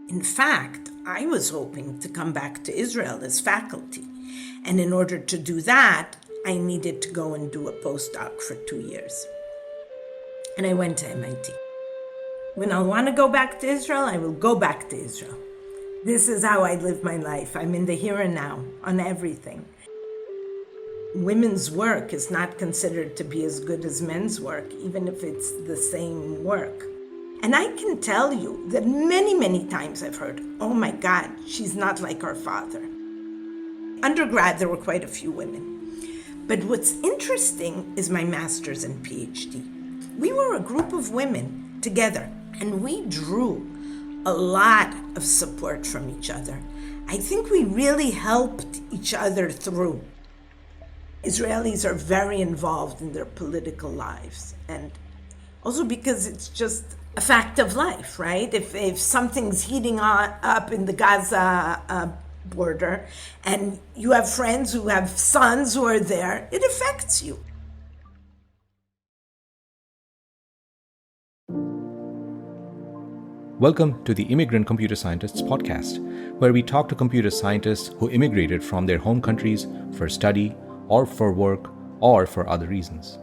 In fact, I was hoping to come back to Israel as faculty. And in order to do that, I needed to go and do a postdoc for 2 years. And I went to MIT. When I want to go back to Israel, I will go back to Israel. This is how I live my life. I'm in the here and now on everything. Women's work is not considered to be as good as men's work, even if it's the same work. And I can tell you that many, many times I've heard, oh my God, she's not like our father. Undergrad, there were quite a few women. But what's interesting is my master's and PhD. We were a group of women together, and we drew a lot of support from each other. I think we really helped each other through. Israelis are very involved in their political lives, and also because it's just a fact of life, right? If something's heating up in the Gaza border and you have friends who have sons who are there, it affects you. Welcome to the Immigrant Computer Scientists podcast, where we talk to computer scientists who immigrated from their home countries for study or for work or for other reasons.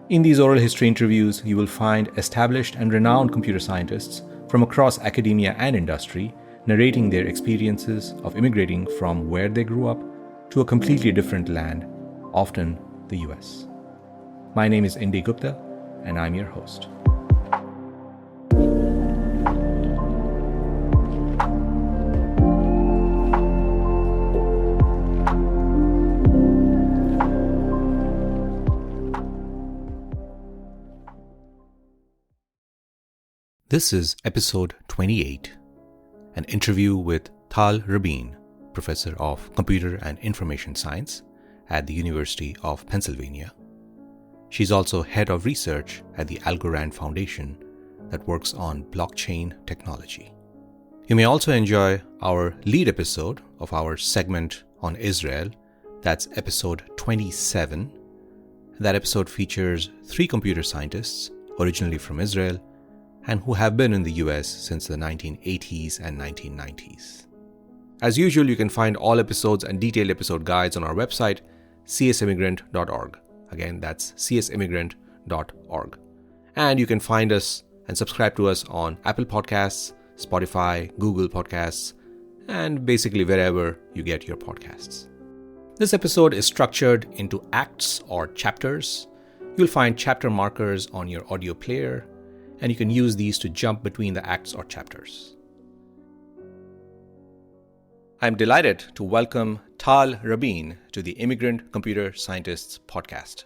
In these oral history interviews, you will find established and renowned computer scientists from across academia and industry narrating their experiences of immigrating from where they grew up to a completely different land, often the US. My name is Indy Gupta, and I'm your host. This is episode 28, an interview with Tal Rabin, Professor of Computer and Information Science at the University of Pennsylvania. She's also head of research at the Algorand Foundation that works on blockchain technology. You may also enjoy our lead episode of our segment on Israel. That's episode 27. That episode features 3 computer scientists originally from Israel and who have been in the US since the 1980s and 1990s. As usual, you can find all episodes and detailed episode guides on our website, csimmigrant.org. Again, that's csimmigrant.org. And you can find us and subscribe to us on Apple Podcasts, Spotify, Google Podcasts, and basically wherever you get your podcasts. This episode is structured into acts or chapters. You'll find chapter markers on your audio player, and you can use these to jump between the acts or chapters. I'm delighted to welcome Tal Rabin to the Immigrant Computer Scientists podcast.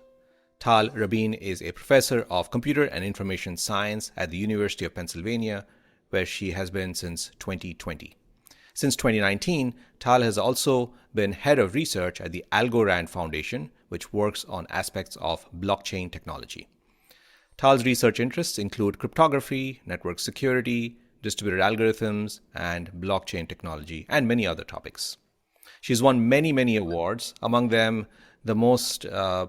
Tal Rabin is a professor of computer and information science at the University of Pennsylvania, where she has been since 2020. Since 2019, Tal has also been head of research at the Algorand Foundation, which works on aspects of blockchain technology. Tal's research interests include cryptography, network security, distributed algorithms, and blockchain technology, and many other topics. She's won many awards. Among them, the most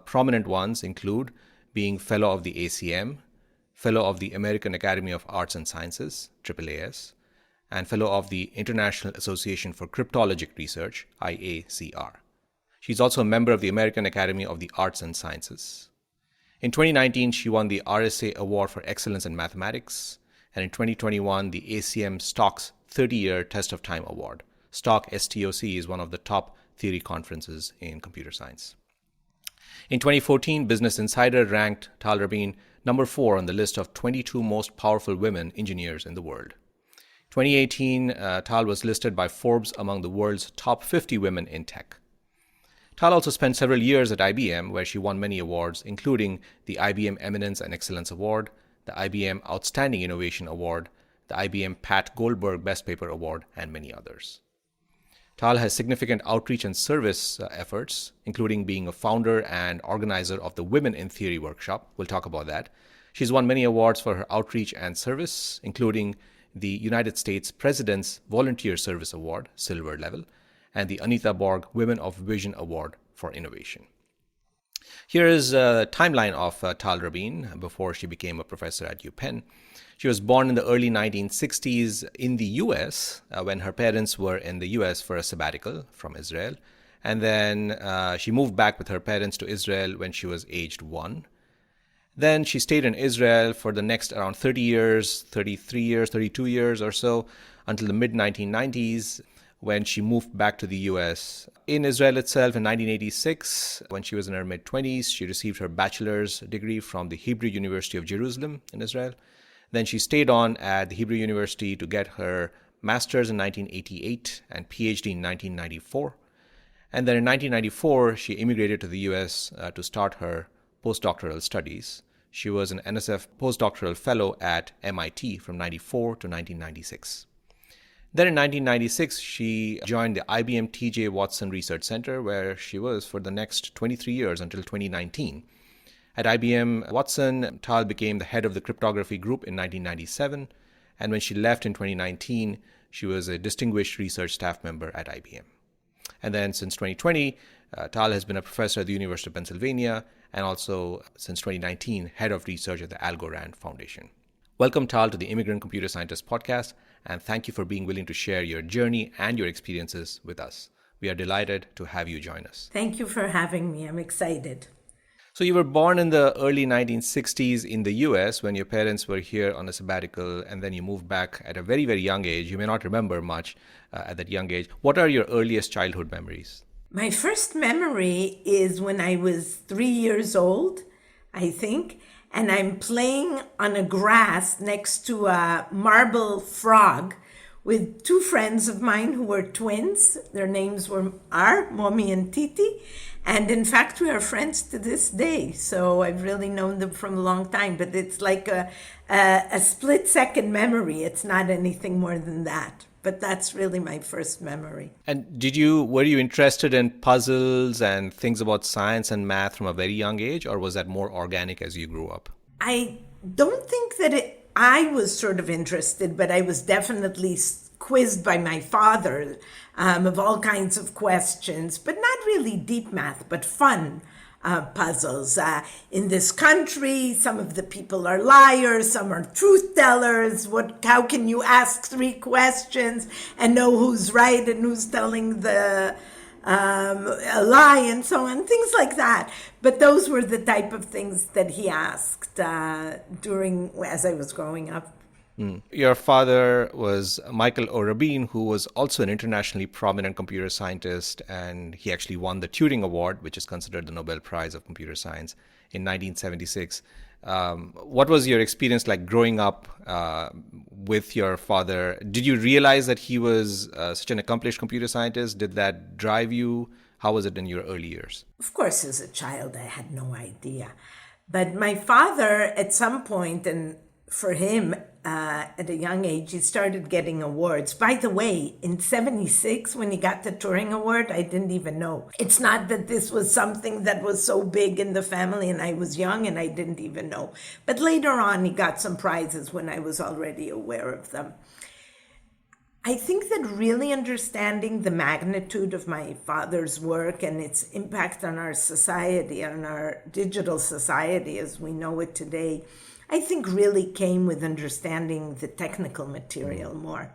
prominent ones include being Fellow of the ACM, Fellow of the American Academy of Arts and Sciences, AAAS, and Fellow of the International Association for Cryptologic Research, IACR. She's also a member of the American Academy of the Arts and Sciences. In 2019, she won the RSA Award for Excellence in Mathematics, and in 2021, the ACM Stock's 30-Year Test of Time Award. Stock STOC is one of the top theory conferences in computer science. In 2014, Business Insider ranked Tal Rabin number 4 on the list of 22 most powerful women engineers in the world. 2018, Tal was listed by Forbes among the world's top 50 women in tech. Tal also spent several years at IBM, where she won many awards, including the IBM Eminence and Excellence Award, the IBM Outstanding Innovation Award, the IBM Pat Goldberg Best Paper Award, and many others. Tal has significant outreach and service efforts, including being a founder and organizer of the Women in Theory workshop. We'll talk about that. She's won many awards for her outreach and service, including the United States President's Volunteer Service Award, Silver Level, and the Anita Borg Women of Vision Award for Innovation. Here is a timeline of Tal Rabin before she became a professor at UPenn. She was born in the early 1960s in the US when her parents were in the US for a sabbatical from Israel. And then she moved back with her parents to Israel when she was aged 1. Then she stayed in Israel for the next around 30 years, 33 years, 32 years or so, until the mid-1990s, when she moved back to the US. In Israel itself, in 1986, when she was in her mid-20s, she received her bachelor's degree from the Hebrew University of Jerusalem in Israel. Then she stayed on at the Hebrew University to get her master's in 1988 and PhD in 1994. And then in 1994, she immigrated to the US to start her postdoctoral studies. She was an NSF postdoctoral fellow at MIT from 94 to 1996. Then in 1996, she joined the IBM TJ Watson Research Center, where she was for the next 23 years until 2019. At IBM Watson, Tal became the head of the cryptography group in 1997, and when she left in 2019, she was a distinguished research staff member at IBM. And then since 2020, Tal has been a professor at the University of Pennsylvania, and also since 2019, head of research at the Algorand Foundation. Welcome, Tal, to the Immigrant Computer Scientist podcast, and thank you for being willing to share your journey and your experiences with us. We are delighted to have you join us. Thank you for having me. I'm excited. So you were born in the early 1960s in the US when your parents were here on a sabbatical, and then you moved back at a very, very young age. You may not remember much at that young age. What are your earliest childhood memories? My first memory is when I was 3 years old, I think, and I'm playing on a grass next to a marble frog with two friends of mine who were twins. Their names are Mommy and Titi. And in fact, we are friends to this day. So I've really known them from a long time. But it's like a split-second memory. It's not anything more than that. But that's really my first memory. And were you interested in puzzles and things about science and math from a very young age, or was that more organic as you grew up? I don't think that I was sort of interested, but I was definitely quizzed by my father of all kinds of questions, but not really deep math, but fun puzzles. In this country, some of the people are liars, some are truth tellers. How can you ask 3 questions and know who's right and who's telling a lie, and so on, things like that. But those were the type of things that he asked as I was growing up. Your father was Michael O. Rabin, who was also an internationally prominent computer scientist, and he actually won the Turing Award, which is considered the Nobel Prize of Computer Science, in 1976. What was your experience like growing up with your father? Did you realize that he was such an accomplished computer scientist? Did that drive you? How was it in your early years? Of course, as a child, I had no idea. But my father, at some point, and for him, at a young age, he started getting awards. By the way, in 76, when he got the Turing Award, I didn't even know. It's not that this was something that was so big in the family and I was young and I didn't even know. But later on, he got some prizes when I was already aware of them. I think that really understanding the magnitude of my father's work and its impact on our society, on our digital society as we know it today, I think really came with understanding the technical material more.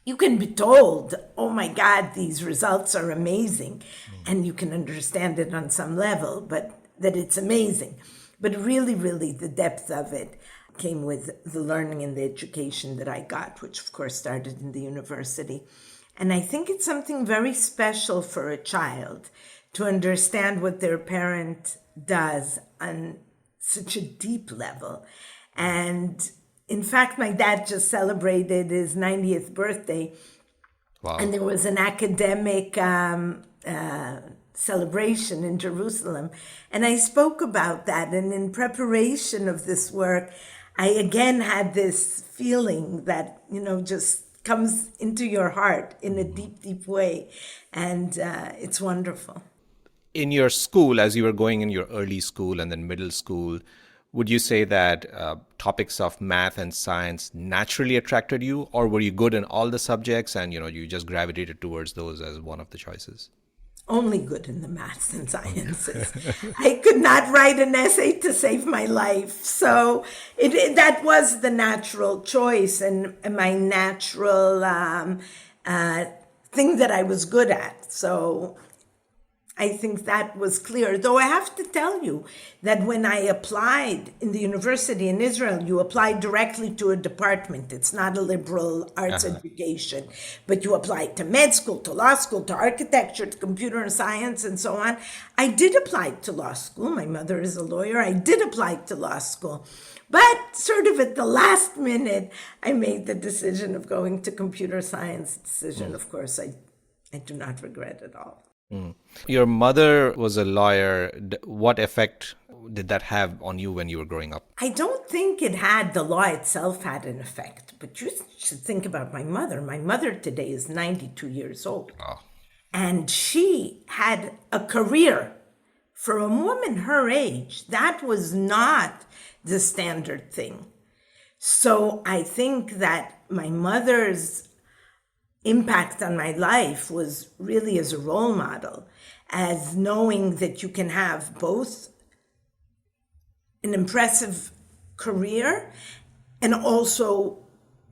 You can be told, oh my God, these results are amazing, and you can understand it on some level, but that it's amazing. But really, really, the depth of it came with the learning and the education that I got, which of course started in the university. And I think it's something very special for a child to understand what their parent does on such a deep level. And in fact, my dad just celebrated his 90th birthday. Wow. And there was an academic celebration in Jerusalem. And I spoke about that. And in preparation of this work, I again had this feeling that, just comes into your heart in a deep, deep way. And it's wonderful. In your school, as you were going in your early school and then middle school, would you say that topics of math and science naturally attracted you, or were you good in all the subjects and you just gravitated towards those as one of the choices? only good in the maths and sciences. I could not write an essay to save my life. So that was the natural choice and my natural thing that I was good at. So I think that was clear. Though I have to tell you that when I applied in the university in Israel, you apply directly to a department. It's not a liberal arts education, but you apply to med school, to law school, to architecture, to computer and science, and so on. I did apply to law school. My mother is a lawyer. I did apply to law school. But sort of at the last minute, I made the decision of going to computer science. Decision, of course, I do not regret at all. Your mother was a lawyer. What effect did that have on you when you were growing up? I don't think it had, the law itself had an effect, but you should think about my mother. My mother today is 92 years old. Oh. And she had a career. For a woman her age, that was not the standard thing. So I think that my mother's impact on my life was really as a role model, as knowing that you can have both an impressive career and also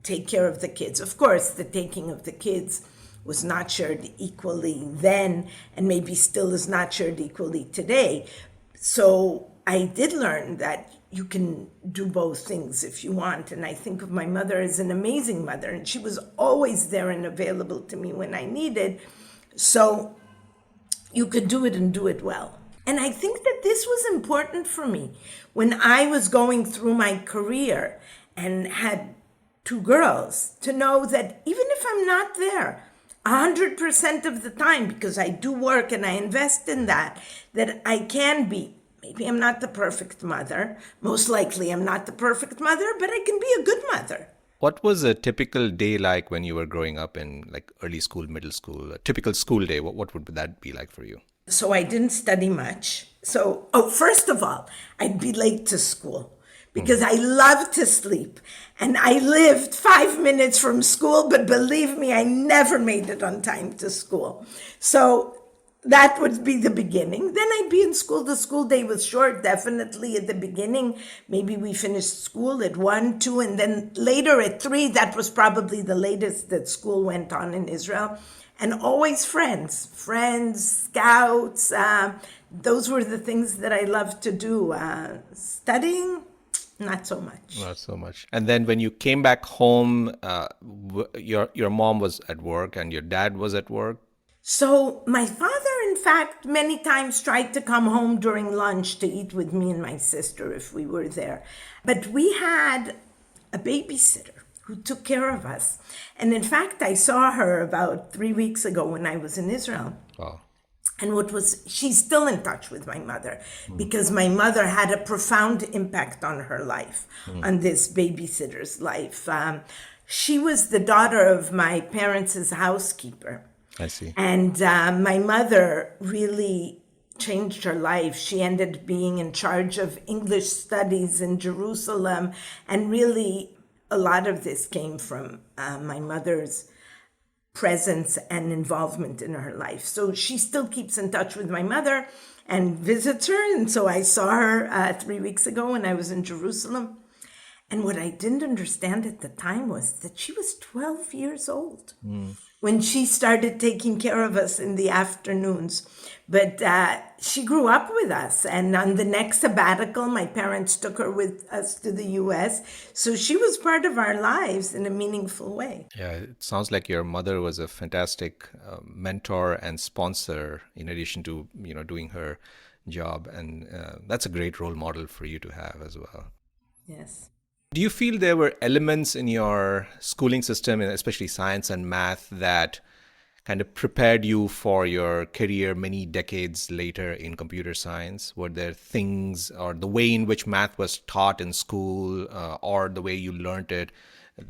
take care of the kids. Of course, the taking of the kids was not shared equally then, and maybe still is not shared equally today. So I did learn that you can do both things if you want. And I think of my mother as an amazing mother, and she was always there and available to me when I needed. So you could do it and do it well. And I think that this was important for me when I was going through my career and had two girls, to know that even if I'm not there 100% of the time, because I do work and I invest in that I can be. Maybe I'm not the perfect mother. Most likely I'm not the perfect mother, but I can be a good mother. What was a typical day like when you were growing up in like early school, middle school, a typical school day? What would that be like for you? So I didn't study much. So, first of all, I'd be late to school because I love to sleep. And I lived 5 minutes from school, but believe me, I never made it on time to school. So that would be the beginning. Then I'd be in school. The school day was short, definitely at the beginning. Maybe we finished school at 1, 2, and then later at 3. That was probably the latest that school went on in Israel. And always friends, scouts. Those were the things that I loved to do. Studying, not so much. Not so much. And then when you came back home, your mom was at work and your dad was at work. So my father, in fact, many times tried to come home during lunch to eat with me and my sister if we were there. But we had a babysitter who took care of us. And in fact, I saw her about 3 weeks ago when I was in Israel. Oh. And she's still in touch with my mother because my mother had a profound impact on her life, on this babysitter's life. She was the daughter of my parents' housekeeper. I see. And my mother really changed her life. She ended up being in charge of English studies in Jerusalem. And really, a lot of this came from my mother's presence and involvement in her life. So she still keeps in touch with my mother and visits her. And so I saw her 3 weeks ago when I was in Jerusalem. And what I didn't understand at the time was that she was 12 years old when she started taking care of us in the afternoons. But she grew up with us. And on the next sabbatical, my parents took her with us to the U.S. So she was part of our lives in a meaningful way. Yeah, it sounds like your mother was a fantastic mentor and sponsor in addition to, doing her job. And that's a great role model for you to have as well. Yes. Do you feel there were elements in your schooling system, and especially science and math, that kind of prepared you for your career many decades later in computer science? Were there things or the way in which math was taught in school or the way you learned it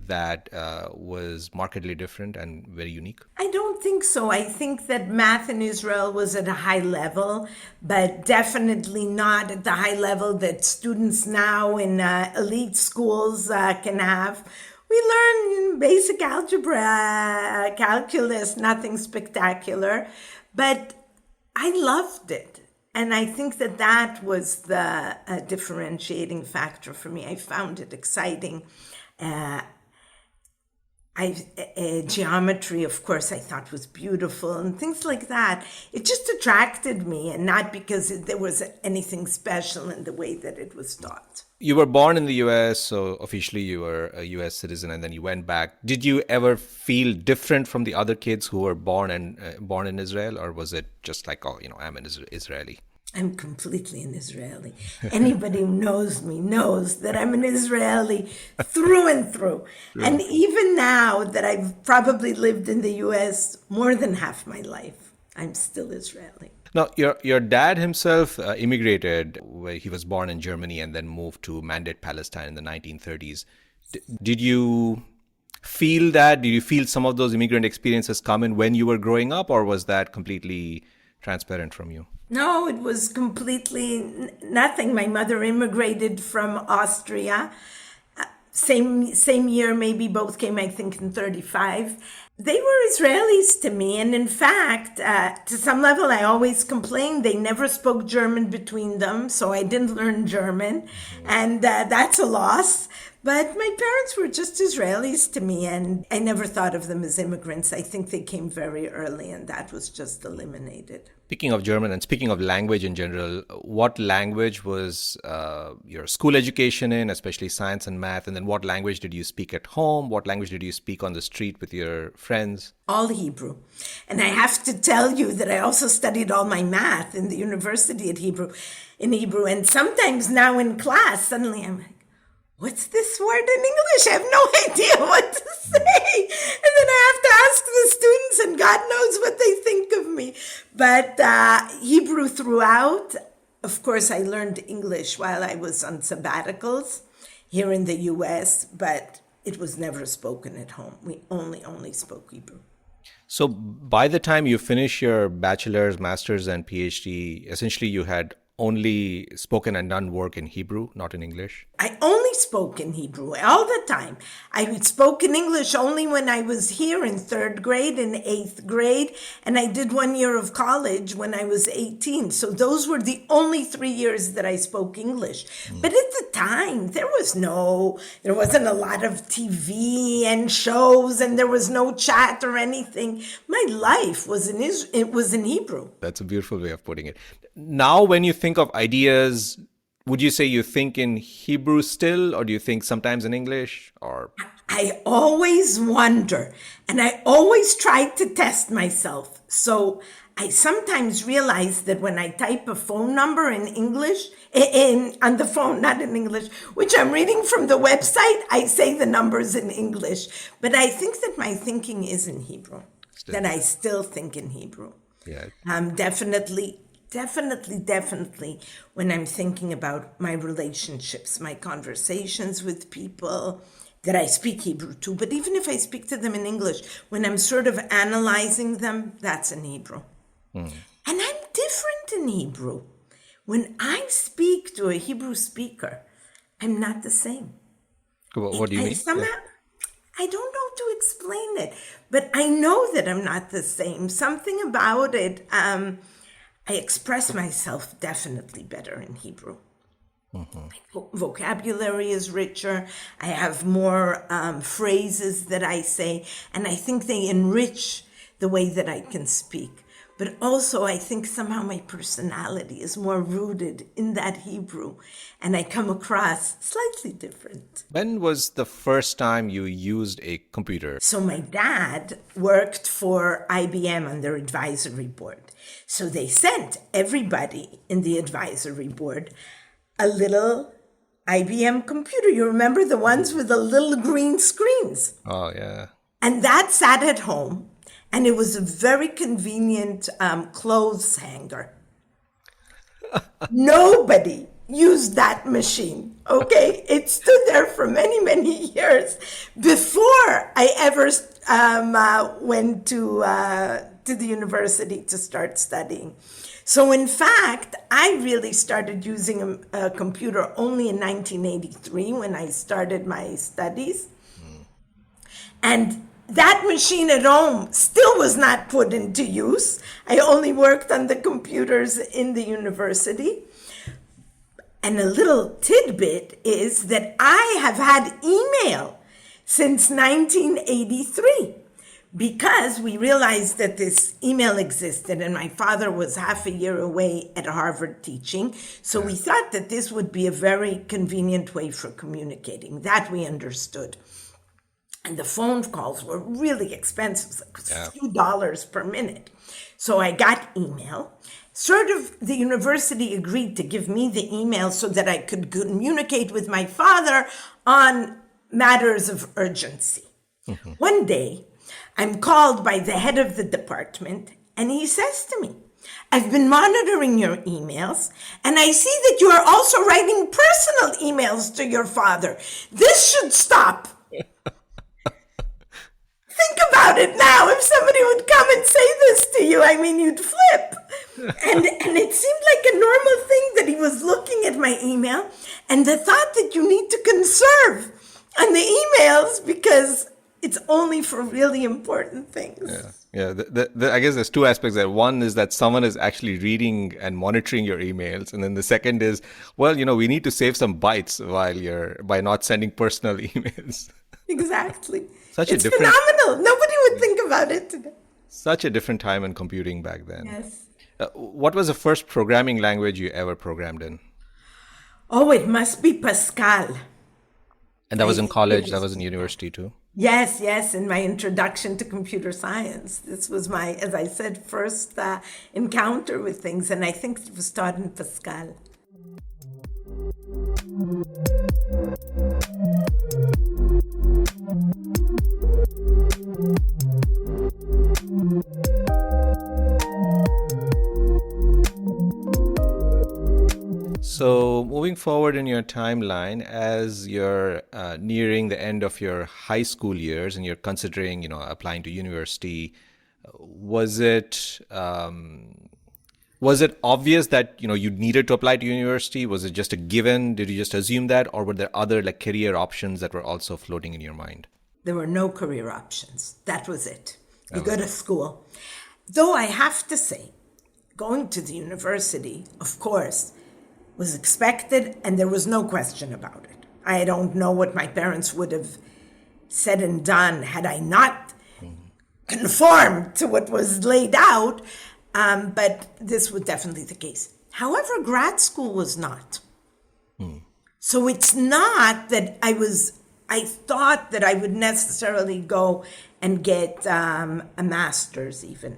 that was markedly different and very unique? I don't think so. I think that math in Israel was at a high level, but definitely not at the high level that students now in elite schools can have. We learn basic algebra, calculus, nothing spectacular. But I loved it. And I think that that was the differentiating factor for me. I found it exciting. Geometry, of course, I thought was beautiful and things like that. It just attracted me, and not because there was anything special in the way that it was taught. You were born in the US, so officially you were a US citizen, and then you went back. Did you ever feel different from the other kids who were born in Israel, or was it just like, oh, I'm an Israeli? I'm completely an Israeli. Anybody who knows me knows that I'm an Israeli through and through. Sure. And even now that I've probably lived in the US more than half my life, I'm still Israeli. Now, your dad himself immigrated. He was born in Germany and then moved to Mandate, Palestine in the 1930s. Did you feel that? Did you feel some of those immigrant experiences come in when you were growing up, or was that completely transparent from you? No, it was completely nothing. My mother immigrated from Austria. Same year, maybe both came, I think, in 1935. They were Israelis to me. And in fact, to some level, I always complained they never spoke German between them. So I didn't learn German. And that's a loss. But my parents were just Israelis to me. And I never thought of them as immigrants. I think they came very early, and that was just eliminated. Speaking of German and speaking of language in general, what language was your school education in, especially science and math? And then what language did you speak at home? What language did you speak on the street with your friends? All Hebrew. And I have to tell you that I also studied all my math in the university in Hebrew. And sometimes now in class, suddenly I'm like, what's this word in English? I have no idea what to say. And then I have to ask the students, and God knows what they think of me. But Hebrew throughout. Of course, I learned English while I was on sabbaticals here in the US, but it was never spoken at home. We only spoke Hebrew. So by the time you finish your bachelor's, master's, and PhD, essentially you had only spoken and done work in Hebrew, not in English? I only spoke in Hebrew all the time. I spoke in English only when I was here in 3rd grade and 8th grade, and I did 1 year of college when I was 18. So those were the only 3 years that I spoke English. But at the time, there wasn't a lot of TV and shows, and there was no chat or anything. My life was in Hebrew. That's a beautiful way of putting it. Now, when you think of ideas, would you say you think in Hebrew still, or do you think sometimes in English? Or I always wonder, and I always try to test myself. So I sometimes realize that when I type a phone number in English, on the phone, not in English, which I'm reading from the website, I say the numbers in English. But I think that my thinking is in Hebrew, that I still think in Hebrew. Yeah. Definitely when I'm thinking about my relationships, my conversations with people, that I speak Hebrew too. But even if I speak to them in English, when I'm sort of analyzing them, that's in Hebrew. And I'm different in Hebrew. When I speak to a Hebrew speaker, I'm not the same. What do you mean? I don't know how to explain it, but I know that I'm not the same. Something about it, I express myself definitely better in Hebrew. My vocabulary is richer. I have more phrases that I say, and I think they enrich the way that I can speak. But also, I think somehow my personality is more rooted in that Hebrew, and I come across slightly different. When was the first time you used a computer? So my dad worked for IBM on their advisory board. So they sent everybody in the advisory board a little IBM computer. You remember the ones with the little green screens? Oh, yeah. And that sat at home. And it was a very convenient clothes hanger. Nobody used that machine, okay? It stood there for many, many years before I ever went to the university to start studying. So in fact, I really started using a computer only in 1983 when I started my studies. And that machine at home still was not put into use. I only worked on the computers in the university. And a little tidbit is that I have had email since 1983 because we realized that this email existed, and my father was half a year away at Harvard teaching. So we thought that this would be a very convenient way for communicating. That we understood. And the phone calls were really expensive, like a few dollars per minute. So I got email. Sort of the university agreed to give me the email so that I could communicate with my father on matters of urgency. Mm-hmm. One day, I'm called by the head of the department, and he says to me, I've been monitoring your emails, and I see that you are also writing personal emails to your father. This should stop. Think about it now. If somebody would come and say this to you, I mean, you'd flip. And it seemed like a normal thing that he was looking at my email and the thought that you need to conserve on the emails because it's only for really important things. Yeah. I guess there's two aspects there. One is that someone is actually reading and monitoring your emails. And then the second is, well, we need to save some bytes by not sending personal emails. Exactly. It's phenomenal. Nobody would think about it today. Such a different time in computing back then. Yes. What was the first programming language you ever programmed in? Oh, it must be Pascal. And that was in college? That was in university too? Yes, in my introduction to computer science. This was my, as I said, first encounter with things, and I think it was taught in Pascal. So moving forward in your timeline, as you're nearing the end of your high school years and you're considering, applying to university, was it obvious that, you needed to apply to university? Was it just a given? Did you just assume that? Or were there other career options that were also floating in your mind? There were no career options. That was it. You go to school. Though I have to say, going to the university, of course, was expected, and there was no question about it. I don't know what my parents would have said and done had I not conformed to what was laid out, but this was definitely the case. However, grad school was not. So it's not that I thought that I would necessarily go and get a master's even.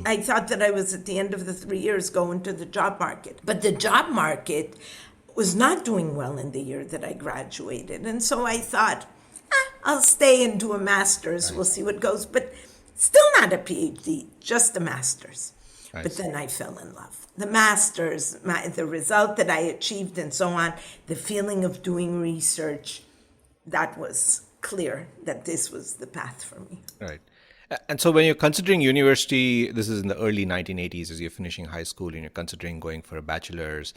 I thought that I was at the end of the 3 years going to the job market. But the job market was not doing well in the year that I graduated. And so I thought, I'll stay and do a master's. We'll see what goes. But still not a PhD, just a master's. But then I fell in love. The master's, the result that I achieved and so on, the feeling of doing research, that was clear that this was the path for me. Right. And so when you're considering university, this is in the early 1980s as you're finishing high school and you're considering going for a bachelor's,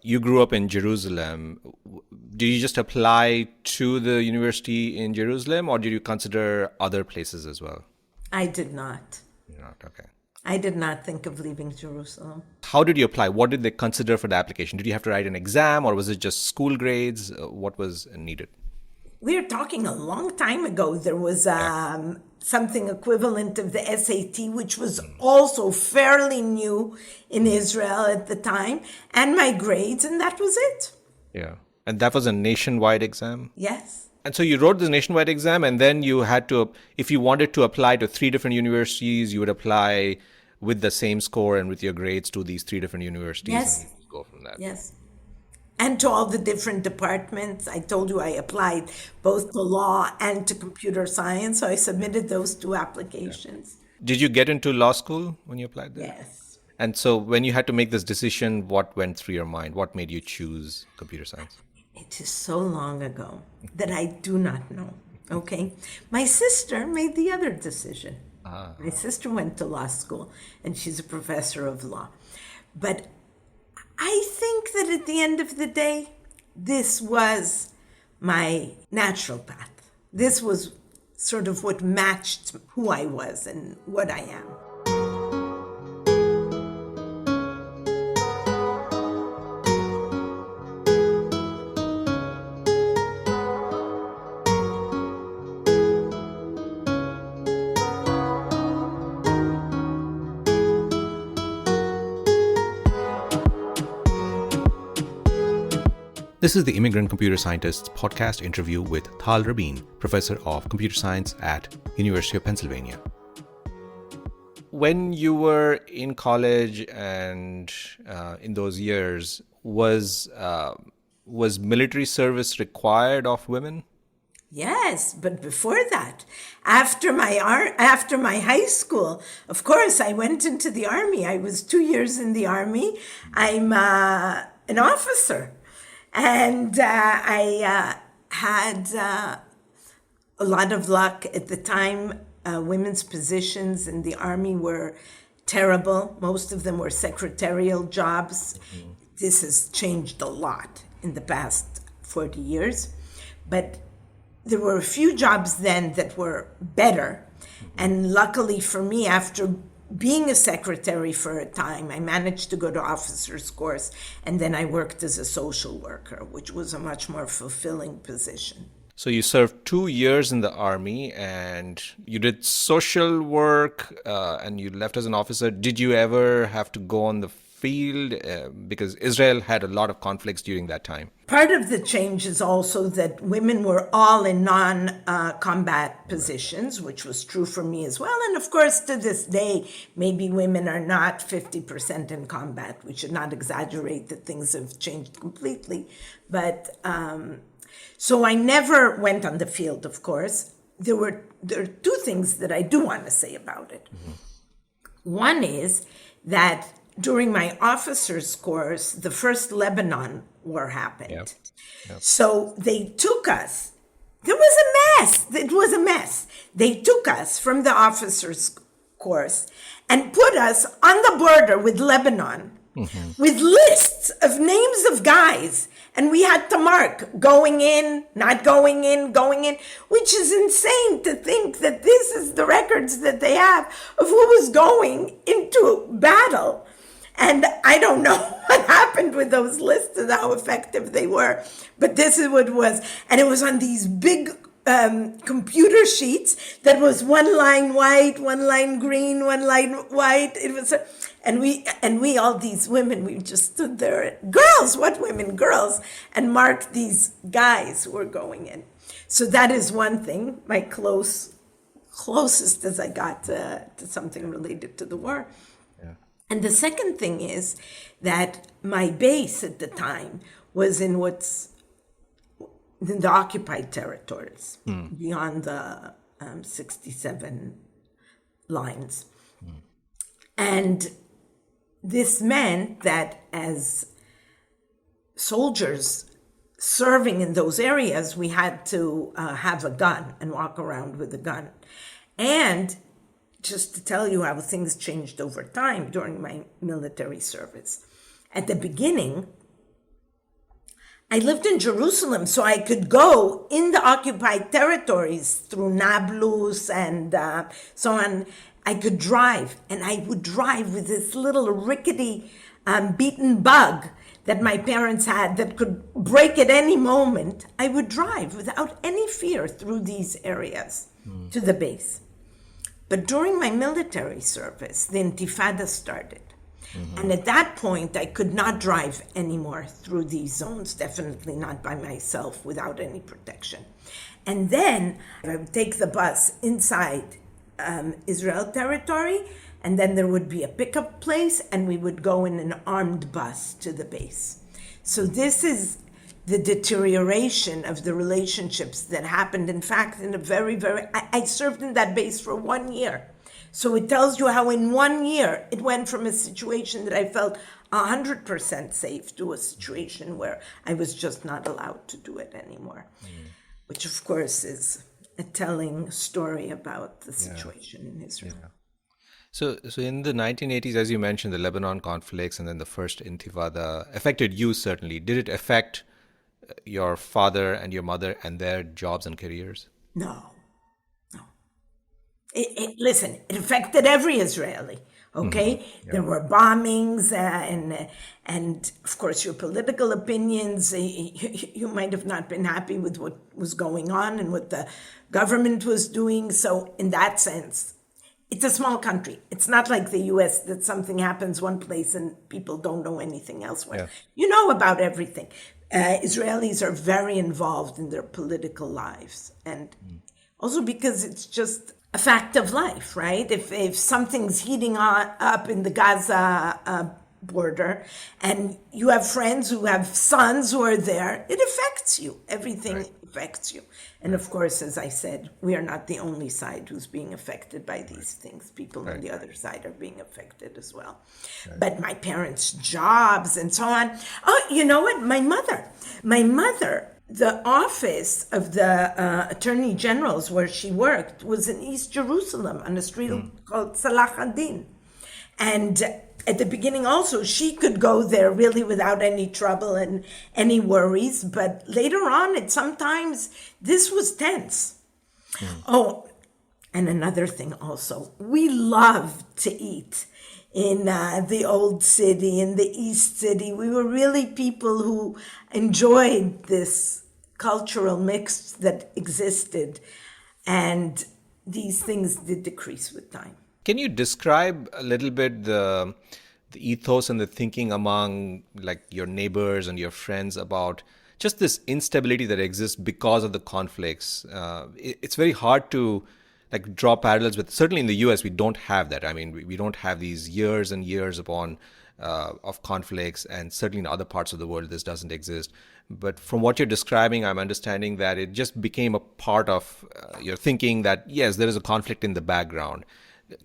you grew up in Jerusalem. Did you just apply to the university in Jerusalem or did you consider other places as well? I did not. You're not, okay. I did not think of leaving Jerusalem. How did you apply? What did they consider for the application? Did you have to write an exam or was it just school grades? What was needed? We're talking a long time ago. There was something equivalent of the SAT, which was also fairly new in Israel at the time, and my grades, and that was it. Yeah. And that was a nationwide exam? Yes. And so you wrote this nationwide exam, and then you had to, if you wanted to apply to 3 different universities, you would apply with the same score and with your grades to these 3 different universities. Yes. And go from that. Yes. And to all the different departments. I told you I applied both to law and to computer science, so I submitted those 2 applications. Yeah. Did you get into law school when you applied there? Yes. And so when you had to make this decision, what went through your mind? What made you choose computer science? It is so long ago that I do not know, okay? My sister made the other decision. My sister went to law school, and she's a professor of law. But I think that at the end of the day, this was my natural path. This was sort of what matched who I was and what I am. This is the Immigrant Computer Scientists podcast interview with Tal Rabin, Professor of Computer Science at University of Pennsylvania. When you were in college and in those years, was military service required of women? Yes, but before that, after my high school, of course, I went into the Army. I was 2 years in the Army. I'm an officer. And I had a lot of luck at the time. Women's positions in the Army were terrible. Most of them were secretarial jobs. Mm-hmm. This has changed a lot in the past 40 years. But there were a few jobs then that were better. Mm-hmm. And luckily for me, after being a secretary for a time, I managed to go to officer's course, and then I worked as a social worker, which was a much more fulfilling position. So you served 2 years in the Army, and you did social work, and you left as an officer. Did you ever have to go on the field? Because Israel had a lot of conflicts during that time. Part of the change is also that women were all in non-combat positions, which was true for me as well. And of course, to this day, maybe women are not 50% in combat. We should not exaggerate that things have changed completely. But so I never went on the field, of course. There are two things that I do want to say about it. Mm-hmm. One is that during my officer's course, the first Lebanon war happened. Yep. So they took us. There was a mess. It was a mess. They took us from the officer's course and put us on the border with Lebanon, mm-hmm. with lists of names of guys. And we had to mark going in, not going in, going in, which is insane to think that this is the records that they have of who was going into battle. And I don't know what happened with those lists and how effective they were, but this is what it was. And it was on these big computer sheets that was one line white, one line green, one line white. It was, and we all these women, we just stood there, girls, what women, girls, and marked these guys who were going in. So that is one thing, my closest as I got to something related to the war. And the second thing is that my base at the time was in the occupied territories, beyond the 67 lines. Mm. And this meant that as soldiers serving in those areas, we had to have a gun and walk around with a gun. And just to tell you how things changed over time during my military service. At the beginning, I lived in Jerusalem, so I could go in the occupied territories through Nablus and so on. I could drive, and I would drive with this little rickety beaten bug that my parents had that could break at any moment. I would drive without any fear through these areas to the base. But during my military service, the Intifada started. Mm-hmm. And at that point, I could not drive anymore through these zones, definitely not by myself, without any protection. And then I would take the bus inside Israel territory, and then there would be a pickup place, and we would go in an armed bus to the base. So this is the deterioration of the relationships that happened. In fact, in a I served in that base for 1 year. So it tells you how in 1 year, it went from a situation that I felt 100% safe to a situation where I was just not allowed to do it anymore, which of course is a telling story about the situation in Israel. Yeah. So in the 1980s, as you mentioned, the Lebanon conflicts and then the first Intifada affected you certainly. Did it affect your father and your mother and their jobs and careers? No. Listen, it affected every Israeli. Okay, there were bombings, and of course your political opinions. You might have not been happy with what was going on and what the government was doing. So in that sense, it's a small country. It's not like the U.S. that something happens one place and people don't know anything elsewhere. Yeah. You know about everything. Israelis are very involved in their political lives, and also because it's just a fact of life, right? If something's heating up in the Gaza border, and you have friends who have sons who are there, it affects you. Everything affects you. And of course, as I said, we are not the only side who's being affected by these things. People on the other side are being affected as well. But my parents' jobs and so on. Oh, you know what? My mother, the office of the Attorney General's where she worked was in East Jerusalem on a street called Salah ad-Din. And at the beginning also, she could go there really without any trouble and any worries. But later on, sometimes this was tense. Oh, and another thing also, we love to eat in the old city, in the East City. We were really people who enjoyed this cultural mix that existed. And these things did decrease with time. Can you describe a little bit the ethos and the thinking among like your neighbors and your friends about just this instability that exists because of the conflicts? It's very hard to like draw parallels with. Certainly in the US, we don't have that. I mean, we don't have these years and years upon of conflicts, and certainly in other parts of the world, this doesn't exist. But from what you're describing, I'm understanding that it just became a part of your thinking that, yes, there is a conflict in the background.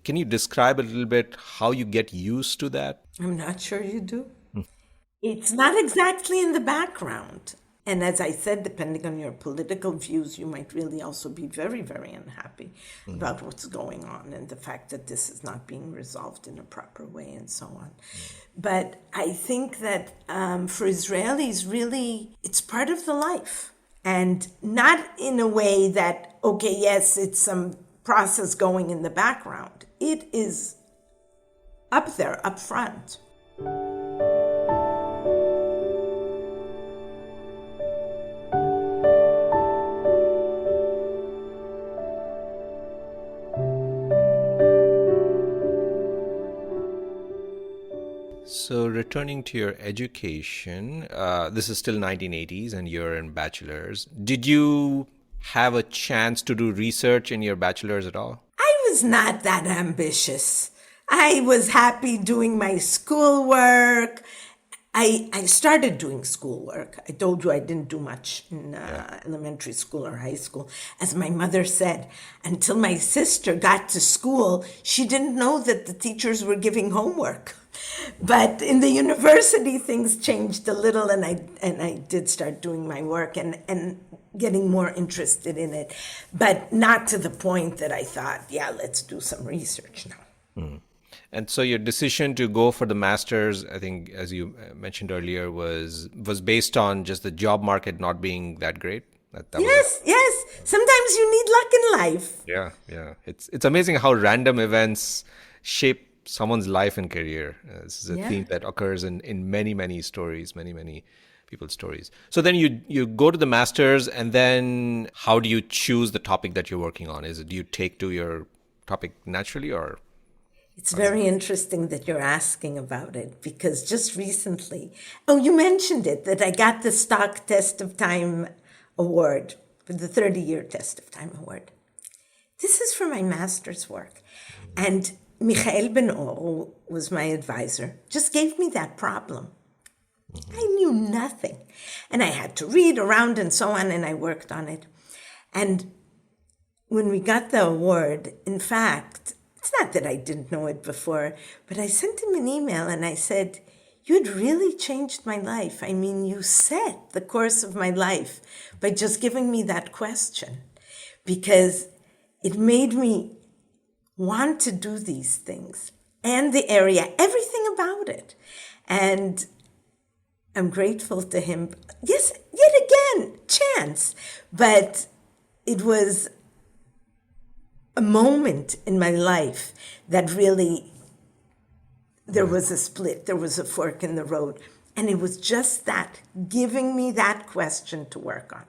Can you describe a little bit how you get used to that? I'm not sure you do. It's not exactly in the background. And as I said, depending on your political views, you might really also be very, very unhappy about what's going on and the fact that this is not being resolved in a proper way and so on. But I think that for Israelis, really, it's part of the life. And not in a way that, okay, yes, it's some process going in the background. It is up there, up front. So returning to your education, this is still 1980s and you're in bachelor's. Did you have a chance to do research in your bachelor's at all? I was not that ambitious. I was happy doing my schoolwork. I started doing schoolwork. I told you I didn't do much in elementary school or high school. As my mother said, until my sister got to school, she didn't know that the teachers were giving homework. But in the university, things changed a little, and I did start doing my work and getting more interested in it, but not to the point that I thought, yeah, let's do some research now. And so your decision to go for the master's, I think, as you mentioned earlier, was based on just the job market not being that great? Yes. Sometimes you need luck in life. Yeah. It's amazing how random events shape someone's life and career. This is a theme that occurs in many stories, many people's stories. So then you go to the master's, and then how do you choose the topic that you're working on? Do you take to your topic naturally, or? It's very interesting that you're asking about it, because just recently, you mentioned it, that I got the Stock Test of Time Award, for the 30-year Test of Time Award. This is for my master's work. And Michael Ben-Or, who was my advisor, just gave me that problem. I knew nothing. And I had to read around and so on, and I worked on it. And when we got the award, in fact, it's not that I didn't know it before, but I sent him an email and I said, you'd really changed my life. I mean, you set the course of my life by just giving me that question, because it made me want to do these things and the area, everything about it. And I'm grateful to him. Yes, yet again, chance. But it was a moment in my life that really, there was a split, there was a fork in the road. And it was just that, giving me that question to work on.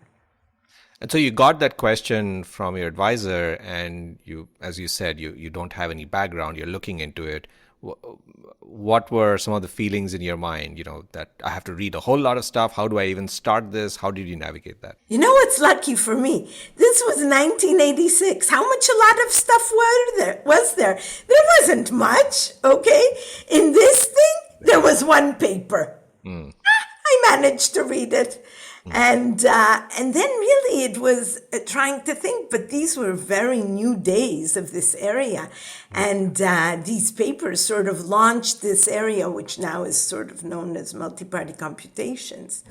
And so you got that question from your advisor, and you, as you said, you don't have any background, you're looking into it. What were some of the feelings in your mind, that I have to read a whole lot of stuff? How do I even start this? How did you navigate that? You know what's lucky for me? This was 1986. How much a lot of stuff was there? There wasn't much, okay? In this thing, there was one paper. I managed to read it. And then really it was trying to think, but these were very new days of this area. And these papers sort of launched this area, which now is sort of known as multi-party computations.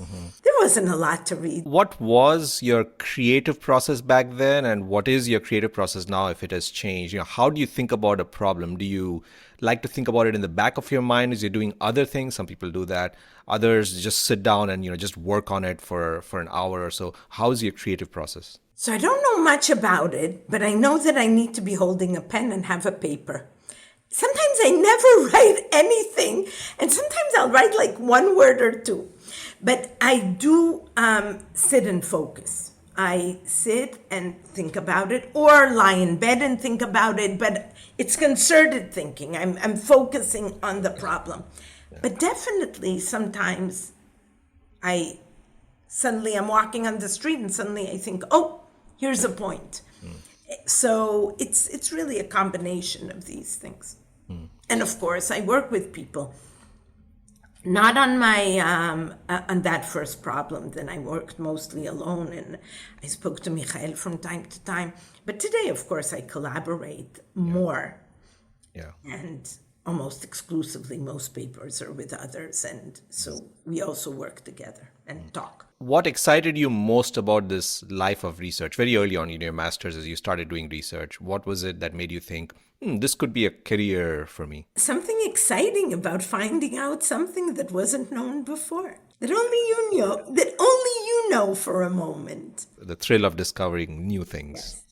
There wasn't a lot to read. What was your creative process back then, and what is your creative process now if it has changed? How do you think about a problem? Do you like to think about it in the back of your mind as you're doing other things? Some people do that. Others just sit down and just work on it for an hour or so. How is your creative process? So I don't know much about it, but I know that I need to be holding a pen and have a paper. Sometimes I never write anything, and sometimes I'll write like one word or two. But I do sit and focus. I sit and think about it, or lie in bed and think about it, but it's concerted thinking. I'm focusing on the problem. But definitely sometimes I'm walking on the street and suddenly I think, oh, here's a point. So it's really a combination of these things. And of course, I work with people. Not on my on that first problem. Then I worked mostly alone, and I spoke to Michael from time to time. But today, of course, I collaborate more. Yeah. And almost exclusively, most papers are with others, and so we also work together and talk. What excited you most about this life of research? Very early on in your master's, as you started doing research, what was it that made you think, this could be a career for me? Something exciting about finding out something that wasn't known before, that only you know for a moment. The thrill of discovering new things.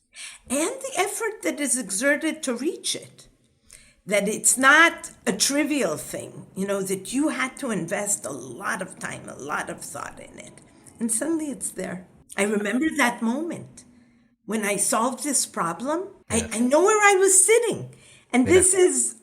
Yes. And the effort that is exerted to reach it. That it's not a trivial thing, that you had to invest a lot of time, a lot of thought in it. And suddenly it's there. I remember that moment when I solved this problem. Yes. I know where I was sitting. And this is,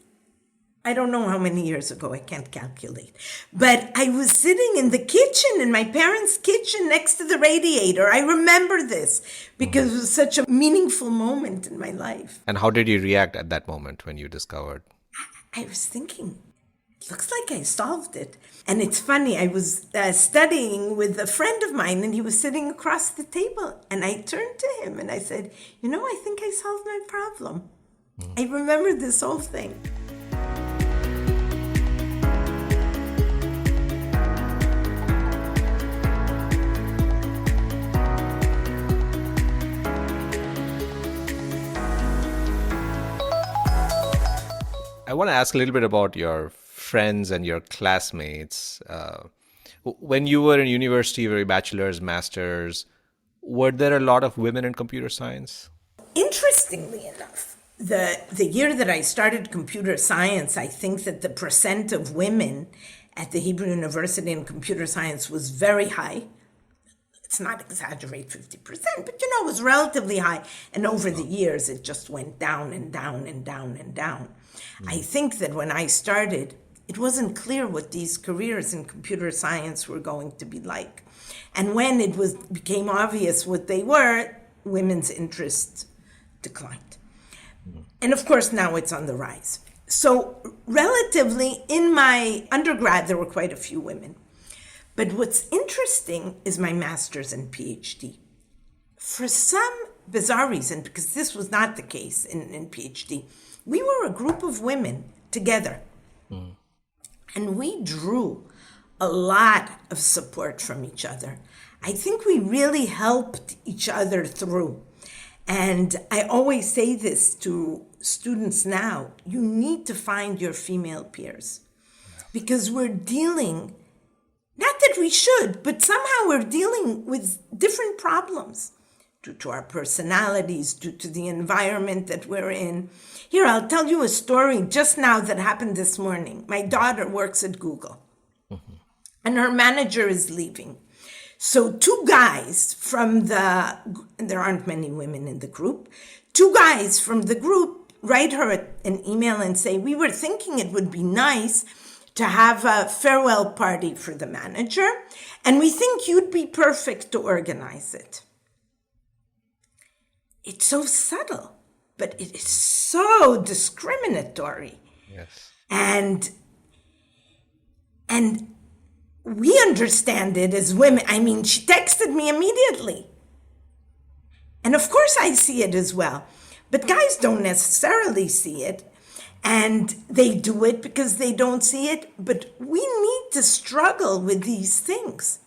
I don't know how many years ago, I can't calculate. But I was sitting in the kitchen, in my parents' kitchen next to the radiator. I remember this because it was such a meaningful moment in my life. And how did you react at that moment when you discovered? I was thinking, it looks like I solved it. And it's funny, I was studying with a friend of mine and he was sitting across the table. And I turned to him and I said, I think I solved my problem. I remember this whole thing. I want to ask a little bit about your friends and your classmates. When you were in university, were you bachelor's, master's, were there a lot of women in computer science? Interestingly enough, the year that I started computer science, I think that the percent of women at the Hebrew University in computer science was very high. Let's not exaggerate 50%, but it was relatively high. And over the years, it just went down and down and down and down. I think that when I started, it wasn't clear what these careers in computer science were going to be like. And when it became obvious what they were, women's interest declined. And of course, now it's on the rise. So relatively, in my undergrad, there were quite a few women. But what's interesting is my master's and PhD. For some bizarre reason, because this was not the case in PhD, we were a group of women together. And we drew a lot of support from each other. I think we really helped each other through. And I always say this to students now, you need to find your female peers. Because we're dealing, not that we should, but somehow we're dealing with different problems. due to our personalities, due to the environment that we're in. Here, I'll tell you a story just now that happened this morning. My daughter works at Google, and her manager is leaving. So two guys from there aren't many women in the group, two guys from the group write her an email and say, we were thinking it would be nice to have a farewell party for the manager, and we think you'd be perfect to organize it. It's so subtle, but it is so discriminatory. Yes. And we understand it as women. I mean, she texted me immediately. And of course I see it as well. But guys don't necessarily see it. And they do it because they don't see it. But we need to struggle with these things.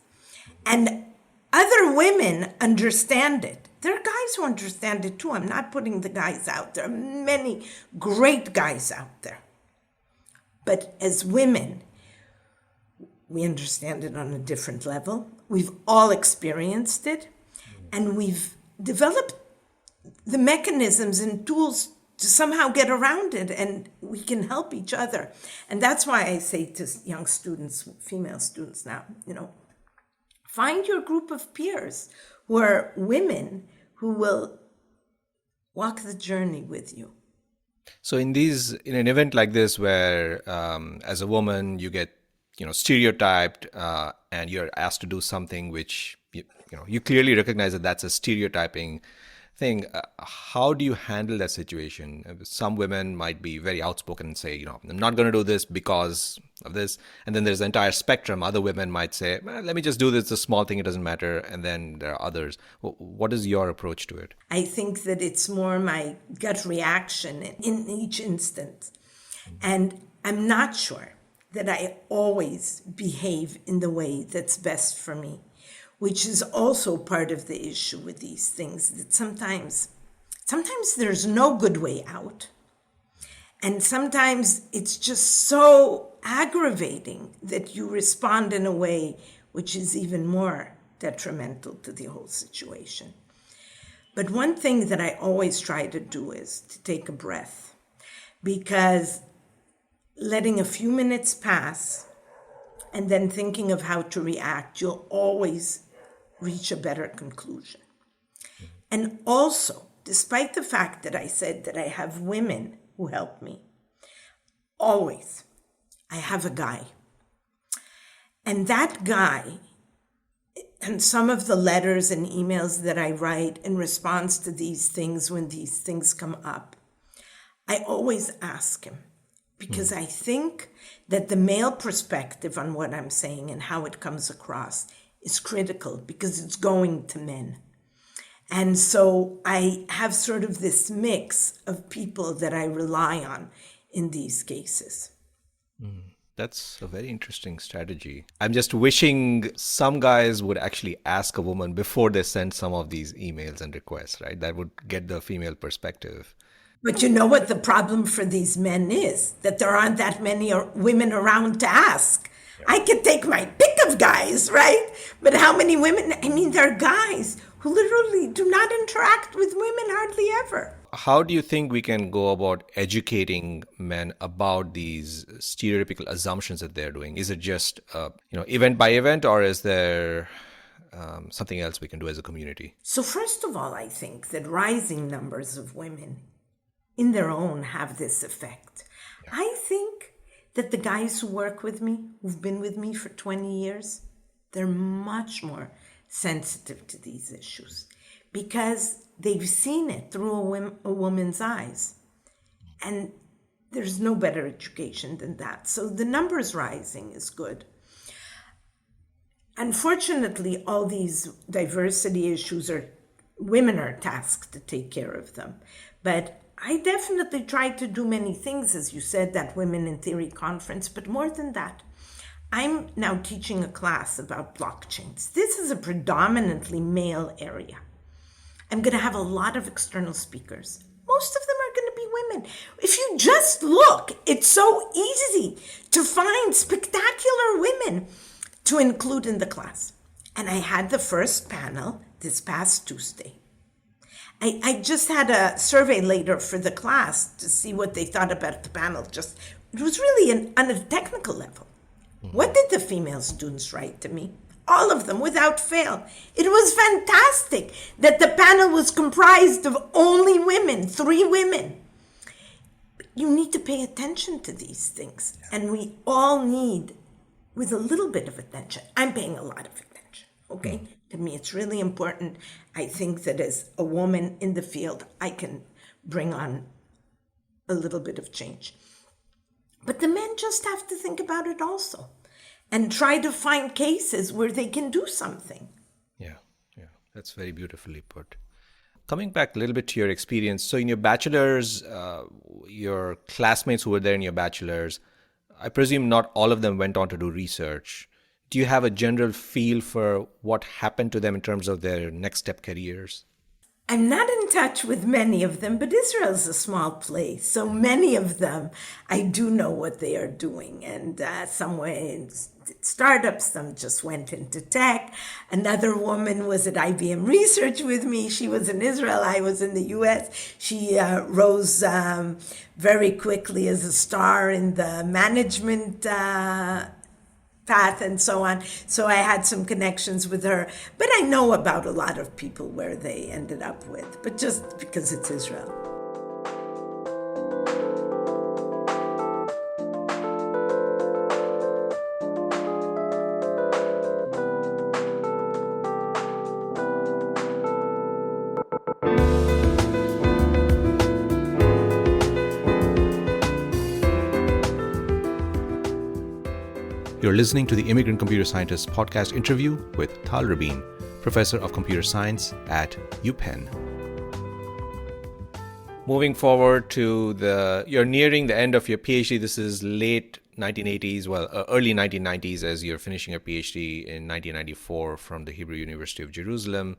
And other women understand it. There are guys who understand it too. I'm not putting the guys out. There are many great guys out there. But as women, we understand it on a different level. We've all experienced it. And we've developed the mechanisms and tools to somehow get around it, and we can help each other. And that's why I say to young students, female students now, find your group of peers who are women who will walk the journey with you. So in an event like this where as a woman you get stereotyped and you're asked to do something which you clearly recognize that that's a stereotyping thing, how do you handle that situation? Some women might be very outspoken and say, I'm not going to do this because of this. And then there's the entire spectrum. Other women might say, let me just do this. It's a small thing. It doesn't matter. And then there are others. What is your approach to it? I think that it's more my gut reaction in each instance. And I'm not sure that I always behave in the way that's best for me, which is also part of the issue with these things, that sometimes there's no good way out. And sometimes it's just so aggravating that you respond in a way which is even more detrimental to the whole situation. But one thing that I always try to do is to take a breath, because letting a few minutes pass and then thinking of how to react, you'll always reach a better conclusion. And also, despite the fact that I said that I have women who help me, always I have a guy. And that guy, and some of the letters and emails that I write in response to these things, when these things come up, I always ask him, because I think that the male perspective on what I'm saying and how it comes across is critical, because it's going to men. And so I have sort of this mix of people that I rely on in these cases. That's a very interesting strategy. I'm just wishing some guys would actually ask a woman before they send some of these emails and requests, right? That would get the female perspective. But you know what the problem for these men is? That there aren't that many women around to ask. I could take my pick of guys, right? But how many women? I mean, there are guys who literally do not interact with women hardly ever. How do you think we can go about educating men about these stereotypical assumptions that they're doing? Is it just, event by event, or is there something else we can do as a community? So first of all, I think that rising numbers of women in their own have this effect. Yeah. I think that the guys who work with me, who've been with me for 20 years, they're much more sensitive to these issues because they've seen it through a woman's eyes. And there's no better education than that. So the numbers rising is good. Unfortunately, all these diversity issues women are tasked to take care of them. But I definitely tried to do many things, as you said, that Women in Theory conference, but more than that, I'm now teaching a class about blockchains. This is a predominantly male area. I'm going to have a lot of external speakers. Most of them are going to be women. If you just look, it's so easy to find spectacular women to include in the class. And I had the first panel this past Tuesday. I just had a survey later for the class to see what they thought about the panel. It was really on a technical level. What did the female students write to me? All of them, without fail. It was fantastic that the panel was comprised of only women, 3 women. You need to pay attention to these things. And we all need, with a little bit of attention. I'm paying a lot of attention, okay? To me, it's really important. I think that as a woman in the field, I can bring on a little bit of change. But the men just have to think about it also and try to find cases where they can do something. Yeah, that's very beautifully put. Coming back a little bit to your experience, so in your bachelor's, your classmates who were there in your bachelor's, I presume not all of them went on to do research. Do you have a general feel for what happened to them in terms of their next step careers? I'm not in touch with many of them, but Israel's a small place. So many of them, I do know what they are doing. And some went in startups, some just went into tech. Another woman was at IBM Research with me. She was in Israel, I was in the US. She rose very quickly as a star in the management path and so on. So I had some connections with her, but I know about a lot of people where they ended up with, but just because it's Israel. You're listening to the Immigrant Computer Scientists podcast interview with Tal Rabin, Professor of Computer Science at UPenn. Moving forward to you're nearing the end of your PhD. This is late 1980s, early 1990s, as you're finishing your PhD in 1994 from the Hebrew University of Jerusalem,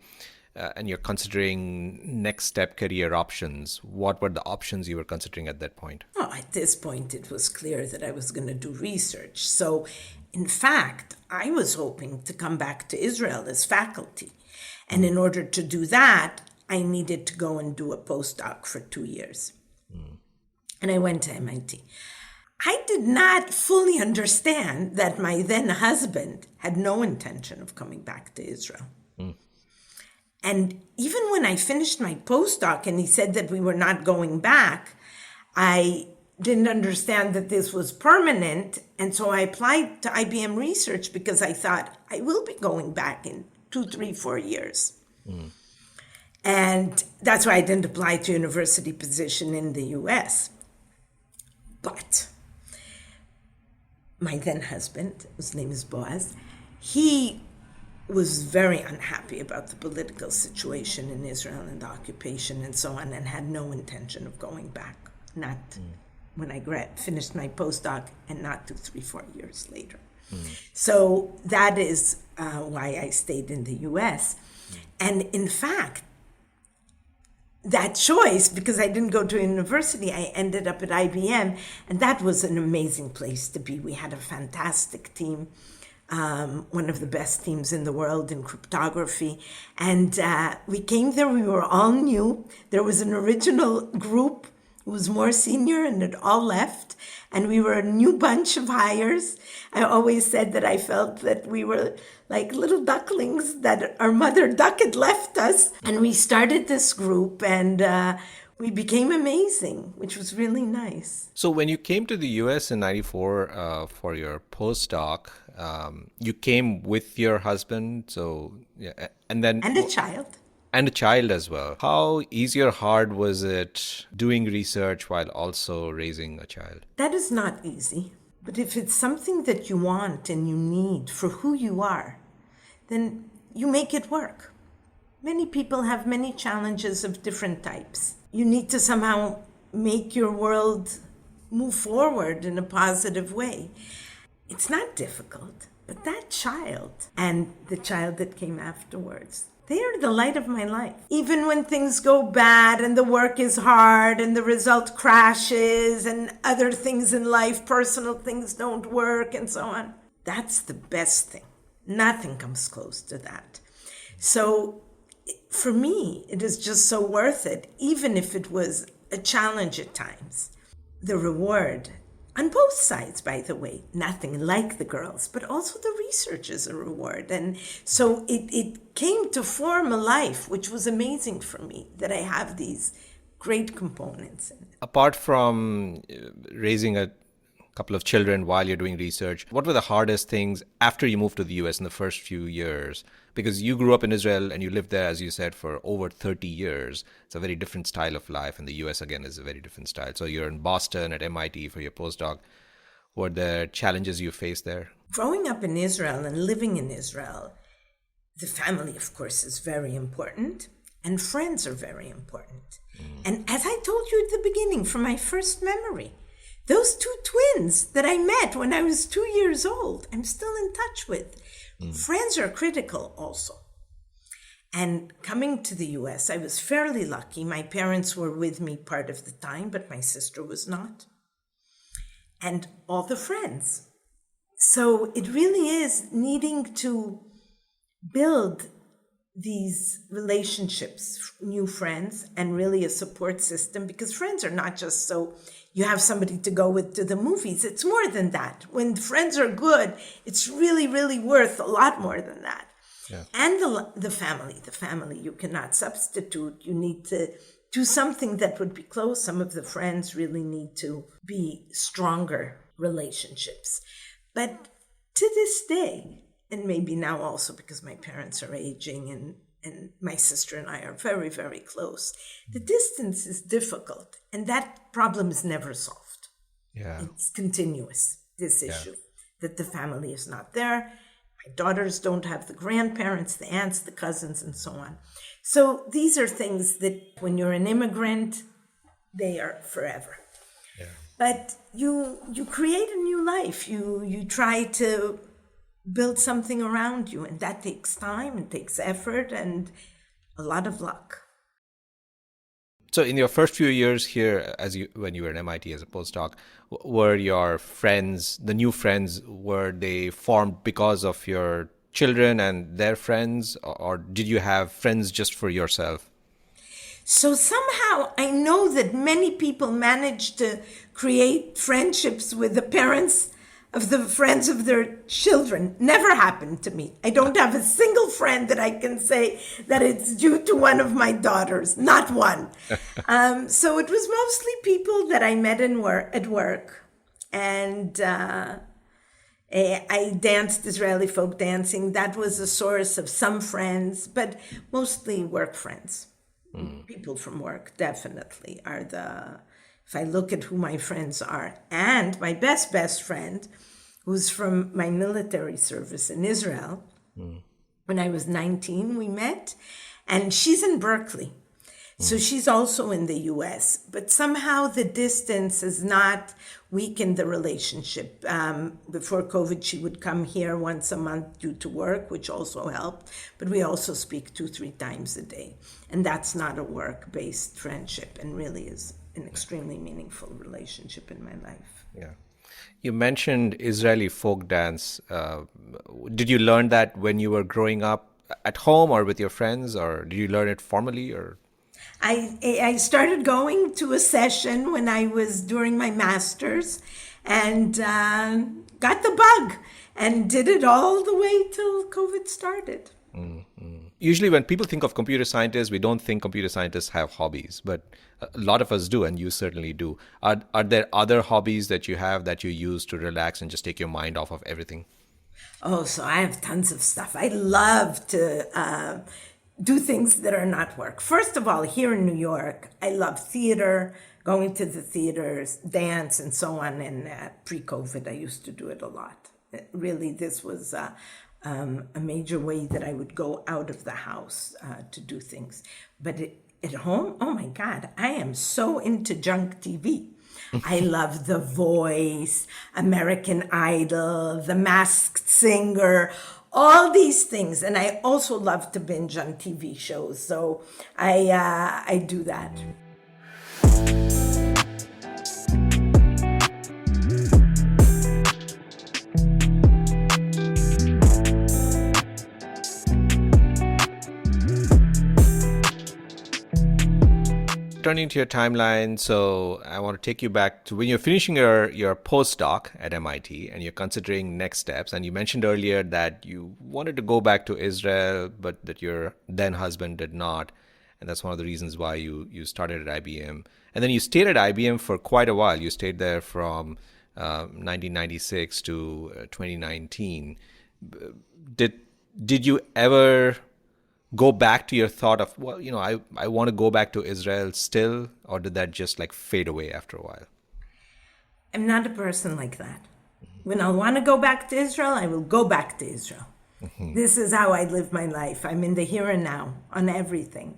and you're considering next step career options. What were the options you were considering at that point? Oh, at this point, it was clear that I was going to do research. So, in fact, I was hoping to come back to Israel as faculty. And in order to do that, I needed to go and do a postdoc for 2 years. And I went to MIT. I did not fully understand that my then husband had no intention of coming back to Israel. And even when I finished my postdoc and he said that we were not going back, I didn't understand that this was permanent. And so I applied to IBM Research because I thought I will be going back in 2, 3, 4 years. And that's why I didn't apply to university position in the US. But my then husband, whose name is Boaz, he was very unhappy about the political situation in Israel and the occupation and so on, and had no intention of going back, not when I finished my postdoc and not 2, 3, 4 years later. So that is why I stayed in the US. And in fact, that choice, because I didn't go to university, I ended up at IBM, and that was an amazing place to be. We had a fantastic team. One of the best teams in the world in cryptography. And we came there, we were all new. There was an original group who was more senior and had all left. And we were a new bunch of hires. I always said that I felt that we were like little ducklings, that our mother duck had left us. And we started this group, and we became amazing, which was really nice. So when you came to the US in 94 for your postdoc, you came with your husband, so yeah, and a child. And a child as well. How easy or hard was it doing research while also raising a child? That is not easy. But if it's something that you want and you need for who you are, then you make it work. Many people have many challenges of different types. You need to somehow make your world move forward in a positive way. It's not difficult, but that child and the child that came afterwards, they are the light of my life. Even when things go bad and the work is hard and the result crashes and other things in life, personal things don't work and so on, that's the best thing. Nothing comes close to that. So for me, it is just so worth it, even if it was a challenge at times. The reward, on both sides, by the way, nothing like the girls, but also the research is a reward. And so it came to form a life, which was amazing for me, that I have these great components in it. Apart from raising a couple of children while you're doing research, what were the hardest things after you moved to the US in the first few years? Because you grew up in Israel and you lived there, as you said, for over 30 years. It's a very different style of life, and the US, again, is a very different style. So you're in Boston at MIT for your postdoc. Were there challenges you faced there? Growing up in Israel and living in Israel, the family, of course, is very important, and friends are very important. And as I told you at the beginning, from my first memory, those two twins that I met when I was 2 years old, I'm still in touch with. Friends are critical also. And coming to the US, I was fairly lucky. My parents were with me part of the time, but my sister was not. And all the friends. So it really is needing to build these relationships, new friends, and really a support system, because friends are not just so you have somebody to go with to the movies. It's more than that. When friends are good, it's really, really worth a lot more than that. Yeah. And the family, you cannot substitute. You need to do something that would be close. Some of the friends really need to be stronger relationships. But to this day, and maybe now also because my parents are aging and my sister and I are very, very close, the distance is difficult. And that problem is never solved. Yeah. It's continuous, this issue, that the family is not there. My daughters don't have the grandparents, the aunts, the cousins, and so on. So these are things that when you're an immigrant, they are forever. Yeah. But you create a new life. You try to build something around you, and that takes time and takes effort and a lot of luck. So in your first few years here, when you were at MIT as a postdoc, were your friends, the new friends, were they formed because of your children and their friends, or did you have friends just for yourself? So somehow I know that many people manage to create friendships with the parents of the friends of their children. Never happened to me. I don't have a single friend that I can say that it's due to one of my daughters, not one. So it was mostly people that I met at work. And I danced Israeli folk dancing. That was a source of some friends, but mostly work friends. People from work definitely are if I look at who my friends are. And my best friend, who's from my military service in Israel, when I was 19, we met, and she's in Berkeley. So she's also in the US, but somehow the distance has not weakened the relationship. Before COVID, she would come here once a month due to work, which also helped, but we also speak 2-3 times a day. And that's not a work-based friendship, and really is an extremely meaningful relationship in my life. Yeah. You mentioned Israeli folk dance. Did you learn that when you were growing up at home or with your friends, or did you learn it formally? Or I started going to a session when I was doing my master's, and got the bug and did it all the way till COVID started. Usually when people think of computer scientists, we don't think computer scientists have hobbies, but a lot of us do, and you certainly do. Are there other hobbies that you have that you use to relax and just take your mind off of everything? Oh, so I have tons of stuff. I love to do things that are not work. First of all, here in New York, I love theater, going to the theaters, dance, and so on. And pre-COVID, I used to do it a lot. Really, this was a major way that I would go out of the house to do things. But at home, oh my God, I am so into junk TV. I love The Voice, American Idol, The Masked Singer, all these things. And I also love to binge on TV shows. So I do that. returning to your timeline, so I want to take you back to when you're finishing your postdoc at MIT and you're considering next steps. And you mentioned earlier that you wanted to go back to Israel, but that your then husband did not. And that's one of the reasons why you started at IBM. And then you stayed at IBM for quite a while. You stayed there from 1996 to 2019. Did you ever go back to your thought of, well, I want to go back to Israel still, or did that just like fade away after a while? I'm not a person like that. When I want to go back to Israel, I will go back to Israel. This is how I live my life. I'm in the here and now on everything.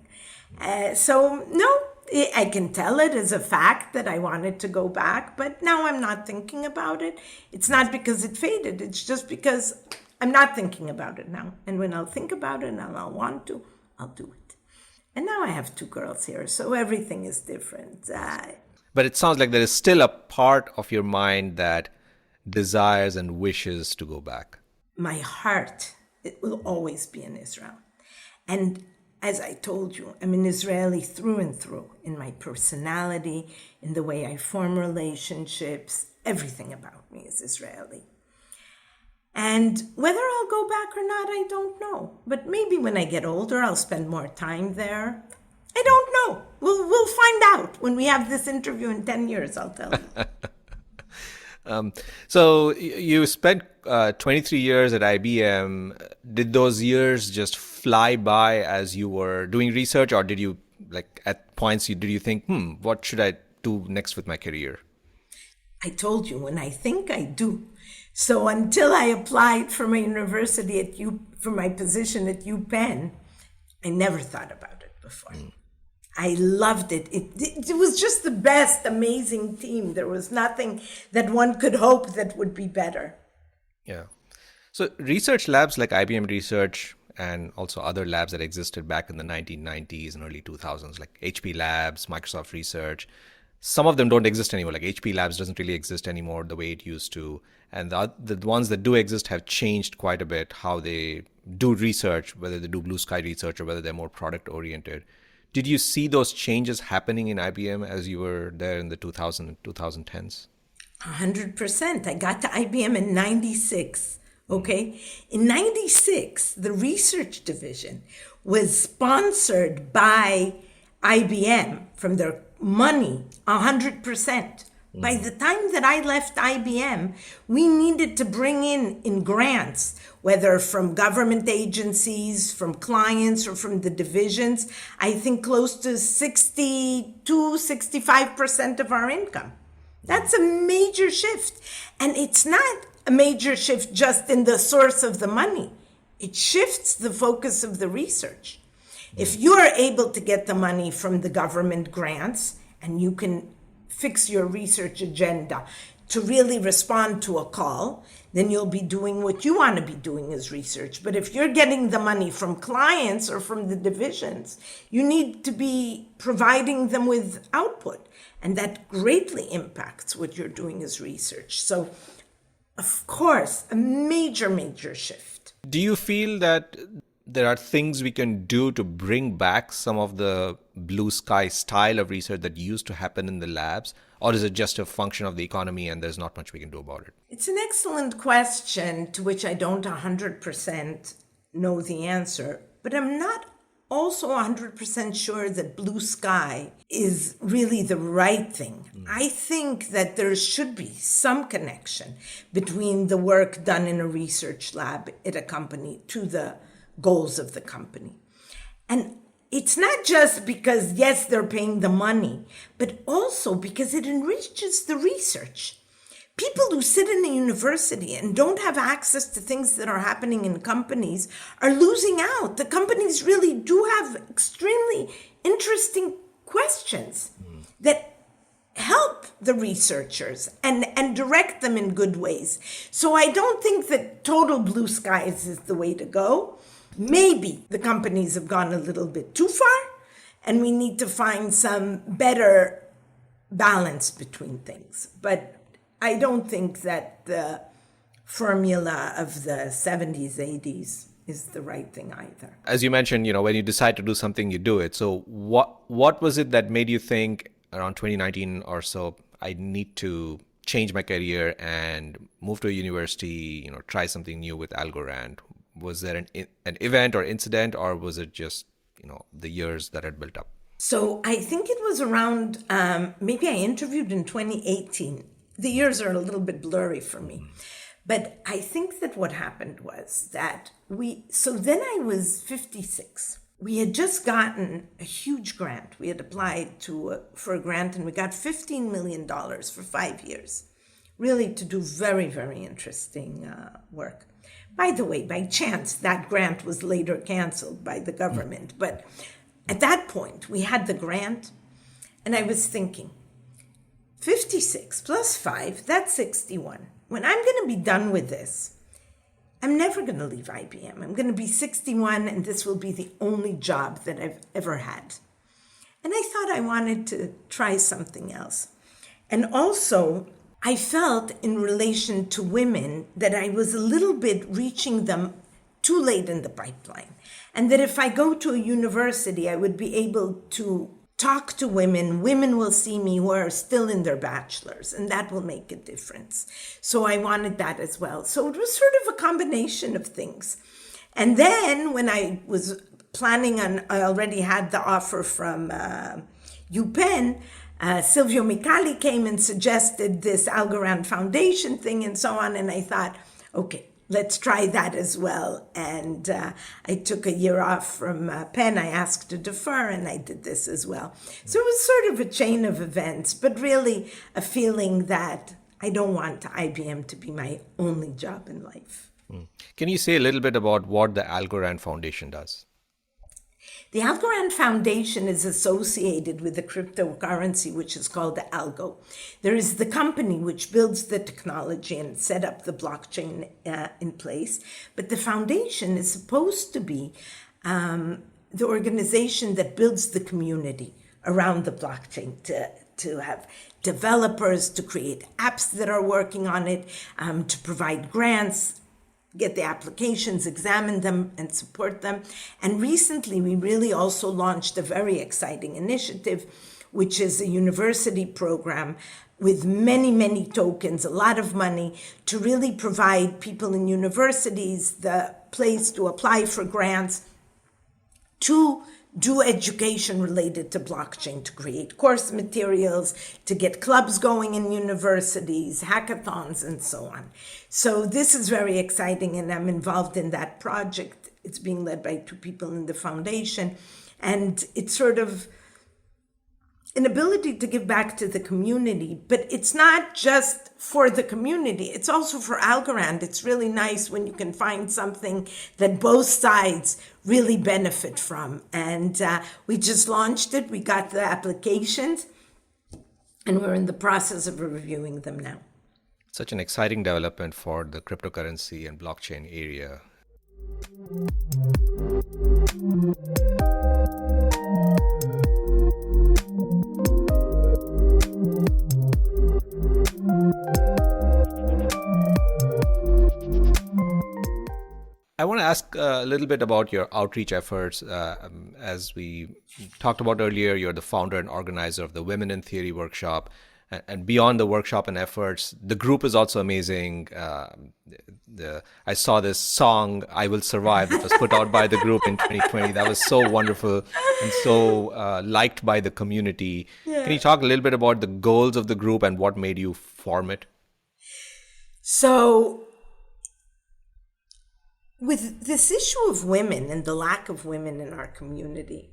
So no, I can tell it as a fact that I wanted to go back, but now I'm not thinking about it. It's not because it faded. It's just because I'm not thinking about it now. And when I'll think about it and I'll want to, I'll do it. And now I have 2 girls here, so everything is different. But it sounds like there is still a part of your mind that desires and wishes to go back. My heart, it will always be in Israel. And as I told you, I'm an Israeli through and through, in my personality, in the way I form relationships. Everything about me is Israeli. And whether I'll go back or not, I don't know. But maybe when I get older, I'll spend more time there. I don't know. We'll find out when we have this interview in 10 years, I'll tell you. So you spent 23 years at IBM. Did those years just fly by as you were doing research, or did you, like at points, did you think, what should I do next with my career? I told you, when I think, I do. So until I applied for my university for my position at UPenn, I never thought about it before. I loved it. It was just the best, amazing team. There was nothing that one could hope that would be better. Yeah. So research labs like IBM Research and also other labs that existed back in the 1990s and early 2000s, like HP Labs, Microsoft Research, some of them don't exist anymore. Like HP Labs doesn't really exist anymore the way it used to. And the ones that do exist have changed quite a bit how they do research, whether they do blue sky research or whether they're more product oriented. Did you see those changes happening in IBM as you were there in the 2010s? 100%. I got to IBM in 96. Okay. In 96, the research division was sponsored by IBM from their money, 100%. By the time that I left IBM, we needed to bring in grants, whether from government agencies, from clients, or from the divisions, I think close to 65% of our income. That's a major shift. And it's not a major shift just in the source of the money. It shifts the focus of the research. If you are able to get the money from the government grants and you can fix your research agenda to really respond to a call, then you'll be doing what you want to be doing as research. But if you're getting the money from clients or from the divisions, you need to be providing them with output. And that greatly impacts what you're doing as research. So, of course, a major, major shift. Do you feel that there are things we can do to bring back some of the blue sky style of research that used to happen in the labs? Or is it just a function of the economy and there's not much we can do about it? It's an excellent question to which I don't 100% know the answer, but I'm not also 100% sure that blue sky is really the right thing. I think that there should be some connection between the work done in a research lab at a company to the goals of the company. And it's not just because, yes, they're paying the money, but also because it enriches the research. People who sit in a university and don't have access to things that are happening in companies are losing out. The companies really do have extremely interesting questions that help the researchers and direct them in good ways. So I don't think that total blue skies is the way to go. Maybe the companies have gone a little bit too far, and we need to find some better balance between things. But I don't think that the formula of the 70s, 80s is the right thing either. As you mentioned, when you decide to do something, you do it. So what was it that made you think around 2019 or so, I need to change my career and move to a university, try something new with Algorand? Was there an event or incident, or was it just, the years that had built up? So I think it was around, maybe I interviewed in 2018. The years are a little bit blurry for me. But I think that what happened was that so then I was 56. We had just gotten a huge grant. We had applied for a grant, and we got $15 million for 5 years, really to do very, very interesting work. By the way, by chance, that grant was later canceled by the government. But at that point, we had the grant, and I was thinking, 56 plus 5, that's 61. When I'm going to be done with this, I'm never going to leave IBM. I'm going to be 61, and this will be the only job that I've ever had. And I thought I wanted to try something else. And also, I felt in relation to women that I was a little bit reaching them too late in the pipeline. And that if I go to a university, I would be able to talk to women. Women will see me who are still in their bachelor's, and that will make a difference. So I wanted that as well. So it was sort of a combination of things. And then when I was planning on, I already had the offer from UPenn, Silvio Micali came and suggested this Algorand Foundation thing and so on. And I thought, okay, let's try that as well. And I took a year off from Penn. I asked to defer, and I did this as well. So it was sort of a chain of events, but really a feeling that I don't want IBM to be my only job in life. Can you say a little bit about what the Algorand Foundation does? The Algorand Foundation is associated with the cryptocurrency, which is called the Algo. There is the company which builds the technology and set up the blockchain in place. But the foundation is supposed to be the organization that builds the community around the blockchain, to have developers, to create apps that are working on it, to provide grants, get the applications, examine them, and support them. And recently, we really also launched a very exciting initiative, which is a university program with many, many tokens, a lot of money, to really provide people in universities the place to apply for grants, to do education related to blockchain, to create course materials, to get clubs going in universities, hackathons, and so on. So this is very exciting, and I'm involved in that project. It's being led by 2 people in the foundation, and it's sort of an ability to give back to the community, but it's not just for the community, it's also for Algorand. It's really nice when you can find something that both sides really benefit from. And we just launched it, we got the applications, and we're in the process of reviewing them now. Such an exciting development for the cryptocurrency and blockchain area. I want to ask a little bit about your outreach efforts. As we talked about earlier, you're the founder and organizer of the Women in Theory workshop. And beyond the workshop and efforts, the group is also amazing. I saw this song, I Will Survive, that was put out by the group in 2020. That was so wonderful and so liked by the community. Yeah. Can you talk a little bit about the goals of the group and what made you form it? So, with this issue of women and the lack of women in our community,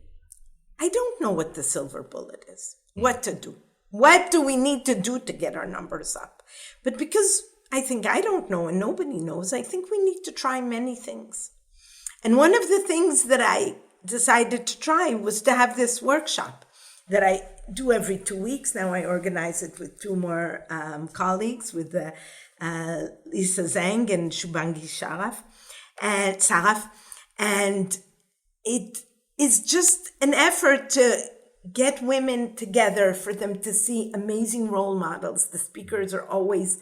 I don't know what the silver bullet is, what to do. What do we need to do to get our numbers up? But because I think I don't know and nobody knows, I think we need to try many things. And one of the things that I decided to try was to have this workshop that I do every 2 weeks. Now I organize it with 2 more colleagues, with Lisa Zhang and Shubhangi Saraf. And it is just an effort to get women together, for them to see amazing role models. The speakers are always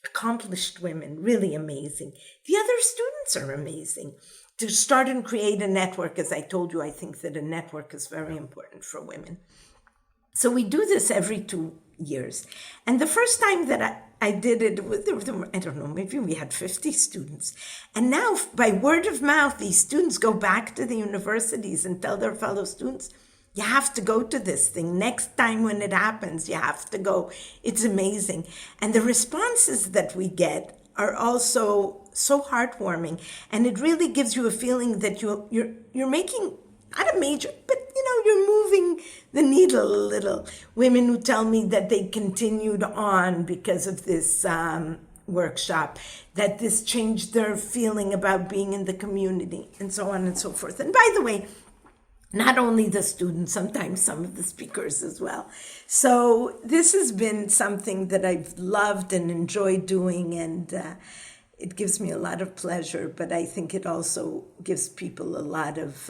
accomplished women, really amazing. The other students are amazing. To start and create a network, as I told you, I think that a network is very important for women. So we do this every 2 years. And the first time that I did it, I don't know, maybe we had 50 students. And now, by word of mouth, these students go back to the universities and tell their fellow students, you have to go to this thing. Next time when it happens, you have to go. It's amazing. And the responses that we get are also so heartwarming. And it really gives you a feeling that you're making, not a major, but you're moving the needle a little. Women who tell me that they continued on because of this workshop, that this changed their feeling about being in the community, and so on and so forth. And by the way, not only the students, sometimes some of the speakers as well. So this has been something that I've loved and enjoyed doing, and it gives me a lot of pleasure, but I think it also gives people a lot of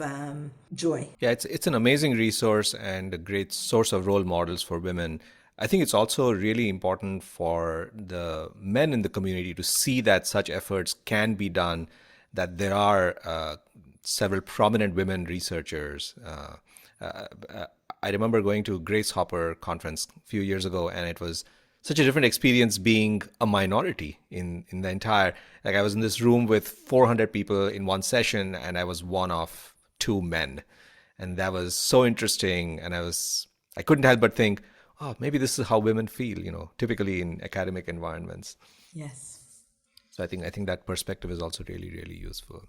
joy. Yeah, it's an amazing resource and a great source of role models for women. I think it's also really important for the men in the community to see that such efforts can be done, that there are several prominent women researchers. I remember going to Grace Hopper conference a few years ago, and it was such a different experience being a minority in the entire, like I was in this room with 400 people in one session, and I was one of 2 men. And that was so interesting. And I couldn't help but think, oh, maybe this is how women feel, typically in academic environments. Yes. So I think that perspective is also really, really useful.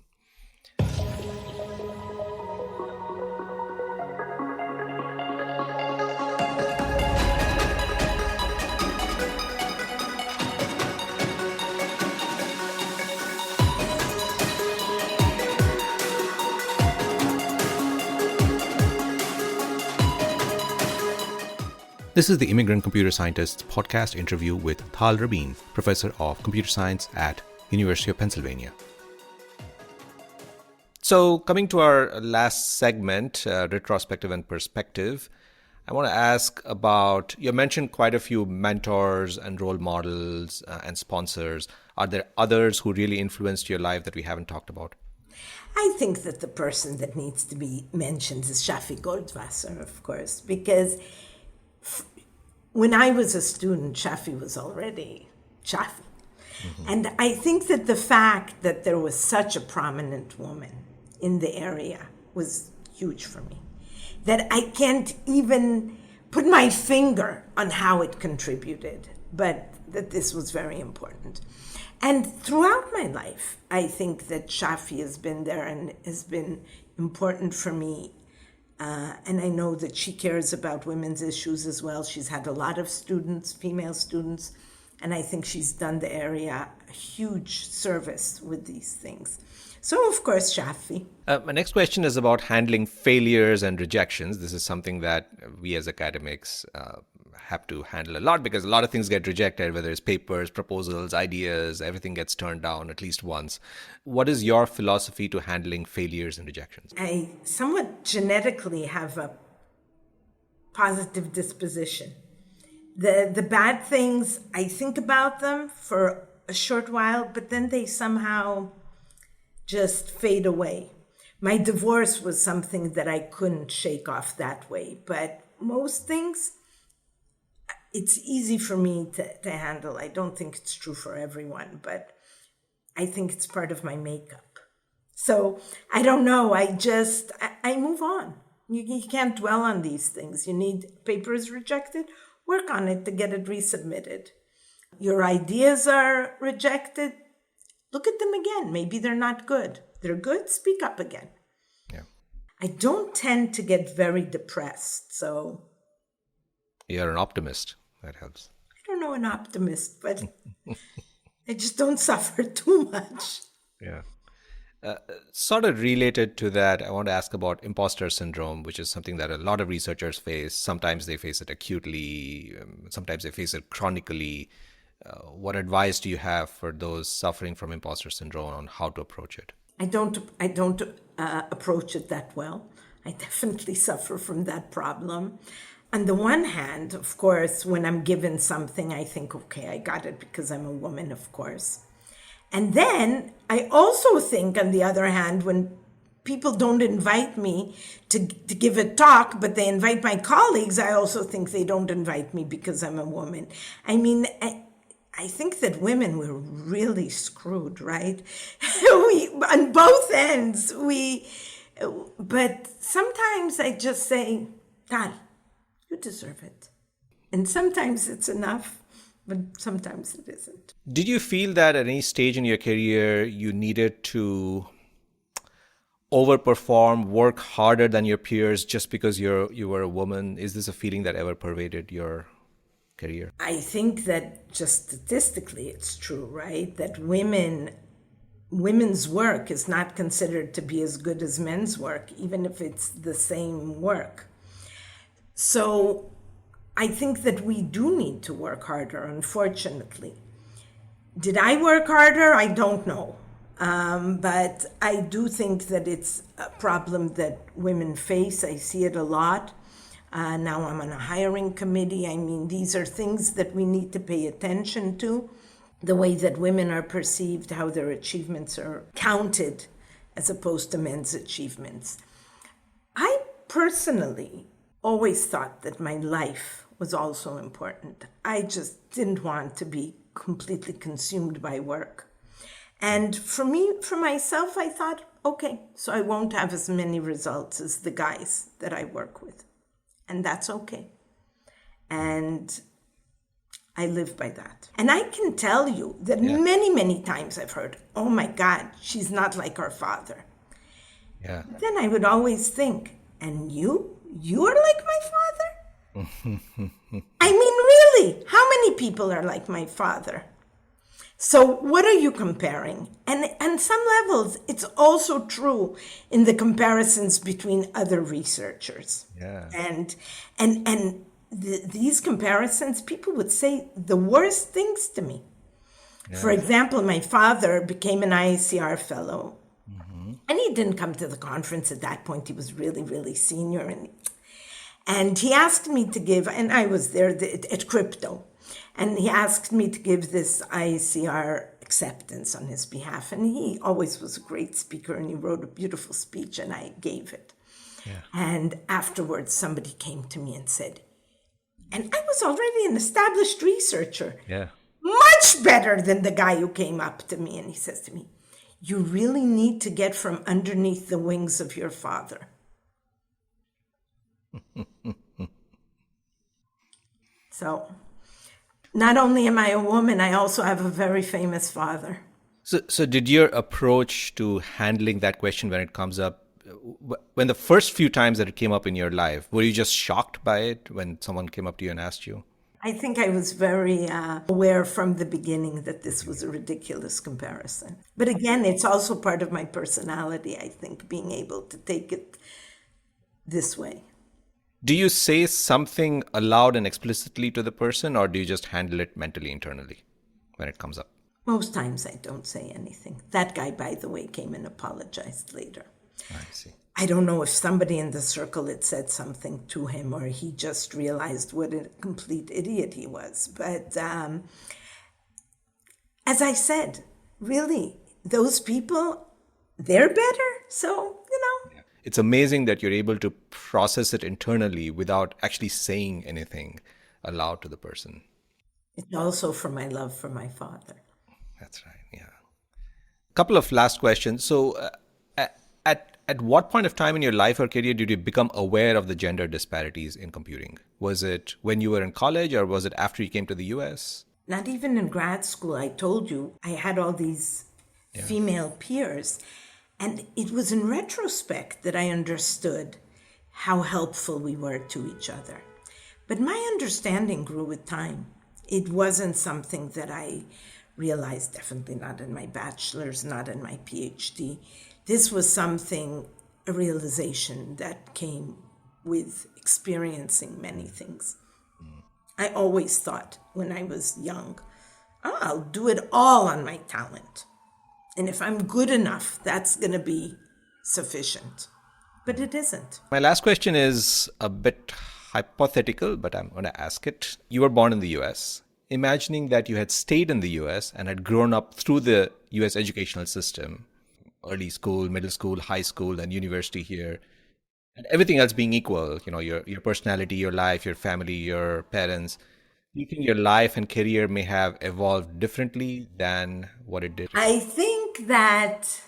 This is the Immigrant Computer Scientists podcast interview with Tal Rabin, Professor of Computer Science at University of Pennsylvania. So coming to our last segment, retrospective and perspective, I want to ask about, you mentioned quite a few mentors and role models and sponsors. Are there others who really influenced your life that we haven't talked about? I think that the person that needs to be mentioned is Shafi Goldwasser, of course, because when I was a student, Shafi was already Shafi. Mm-hmm. And I think that the fact that there was such a prominent woman in the area was huge for me. That I can't even put my finger on how it contributed, but that this was very important. And throughout my life, I think that Shafi has been there and has been important for me. And I know that she cares about women's issues as well. She's had a lot of students, female students, and I think she's done the area a huge service with these things. So, of course, Shafi. My next question is about handling failures and rejections. This is something that we as academics have to handle a lot, because a lot of things get rejected, whether it's papers, proposals, ideas, everything gets turned down at least once. What is your philosophy to handling failures and rejections? I somewhat genetically have a positive disposition. The bad things, I think about them for a short while, but then they somehow just fade away. My divorce was something that I couldn't shake off that way, but most things, it's easy for me to handle. I don't think it's true for everyone, but I think it's part of my makeup. So I don't know. I move on. You can't dwell on these things. You need papers rejected, work on it to get it resubmitted. Your ideas are rejected, look at them again. Maybe they're not good. They're good, speak up again. Yeah. I don't tend to get very depressed, so... You're an optimist. That helps. I don't know an optimist, but I just don't suffer too much. Yeah. Sort of related to that, I want to ask about imposter syndrome, which is something that a lot of researchers face. Sometimes they face it acutely, sometimes they face it chronically. What advice do you have for those suffering from imposter syndrome on how to approach it? I don't approach it that well. I definitely suffer from that problem. on the one hand, of course, when I'm given something, I think, okay, I got it because I'm a woman, of course. And then I also think, on the other hand, when people don't invite me to give a talk, but they invite my colleagues, I also think they don't invite me because I'm a woman. I mean, I think that women were really screwed, right? On both ends, but sometimes I just say, Tal, you deserve it. And sometimes it's enough, but sometimes it isn't. Did you feel that at any stage in your career you needed to overperform, work harder than your peers just because you were a woman? Is this a feeling that ever pervaded your career? I think that just statistically it's true, right? That women's work is not considered to be as good as men's work, even if it's the same work. So I think that we do need to work harder, unfortunately. Did I work harder? I don't know. But I do think that it's a problem that women face. I see it a lot. Now I'm on a hiring committee. I mean, these are things that we need to pay attention to. The way that women are perceived, how their achievements are counted as opposed to men's achievements. I personally always thought that my life was also important. I just didn't want to be completely consumed by work. And for myself, I thought, okay, so I won't have as many results as the guys that I work with. And that's okay. And I live by that. And I can tell you that many, many times I've heard, oh my God, she's not like our father. Yeah. Then I would always think, and you are like my father? I mean, really, how many people are like my father? So what are you comparing? And on some levels, it's also true in the comparisons between other researchers. Yeah. And these comparisons, people would say the worst things to me. Yeah. For example, my father became an IACR fellow. Mm-hmm. And he didn't come to the conference at that point. He was really, really senior. And he asked me to give, and I was there at Crypto. And he asked me to give this IACR acceptance on his behalf. And he always was a great speaker, and he wrote a beautiful speech, and I gave it. Yeah. And afterwards, somebody came to me and said, and I was already an established researcher, much better than the guy who came up to me. And he says to me, you really need to get from underneath the wings of your father. So not only am I a woman, I also have a very famous father. So did your approach to handling that question when it comes up, when the first few times that it came up in your life, were you just shocked by it when someone came up to you and asked you? I think I was very aware from the beginning that this was a ridiculous comparison. But again, it's also part of my personality, I think, being able to take it this way. Do you say something aloud and explicitly to the person, or do you just handle it mentally, internally when it comes up? Most times I don't say anything. That guy, by the way, came and apologized later. I see. I don't know if somebody in the circle had said something to him, or he just realized what a complete idiot he was. But as I said, really, those people, they're better. So, Yeah. It's amazing that you're able to process it internally without actually saying anything aloud to the person. It's also for my love for my father. That's right, yeah. A couple of last questions. So at what point of time in your life or career did you become aware of the gender disparities in computing? Was it when you were in college, or was it after you came to the US? Not even in grad school. I told you, I had all these female peers. And it was in retrospect that I understood how helpful we were to each other. But my understanding grew with time. It wasn't something that I realized, definitely not in my bachelor's, not in my PhD. This was something, a realization that came with experiencing many things. I always thought when I was young, I'll do it all on my talent. And if I'm good enough, that's going to be sufficient. But it isn't. My last question is a bit hypothetical, but I'm going to ask it. You were born in the US. Imagining that you had stayed in the US and had grown up through the US educational system, early school, middle school, high school, and university here, and everything else being equal, your personality, your life, your family, your parents, do you think your life and career may have evolved differently than what it did? I think that,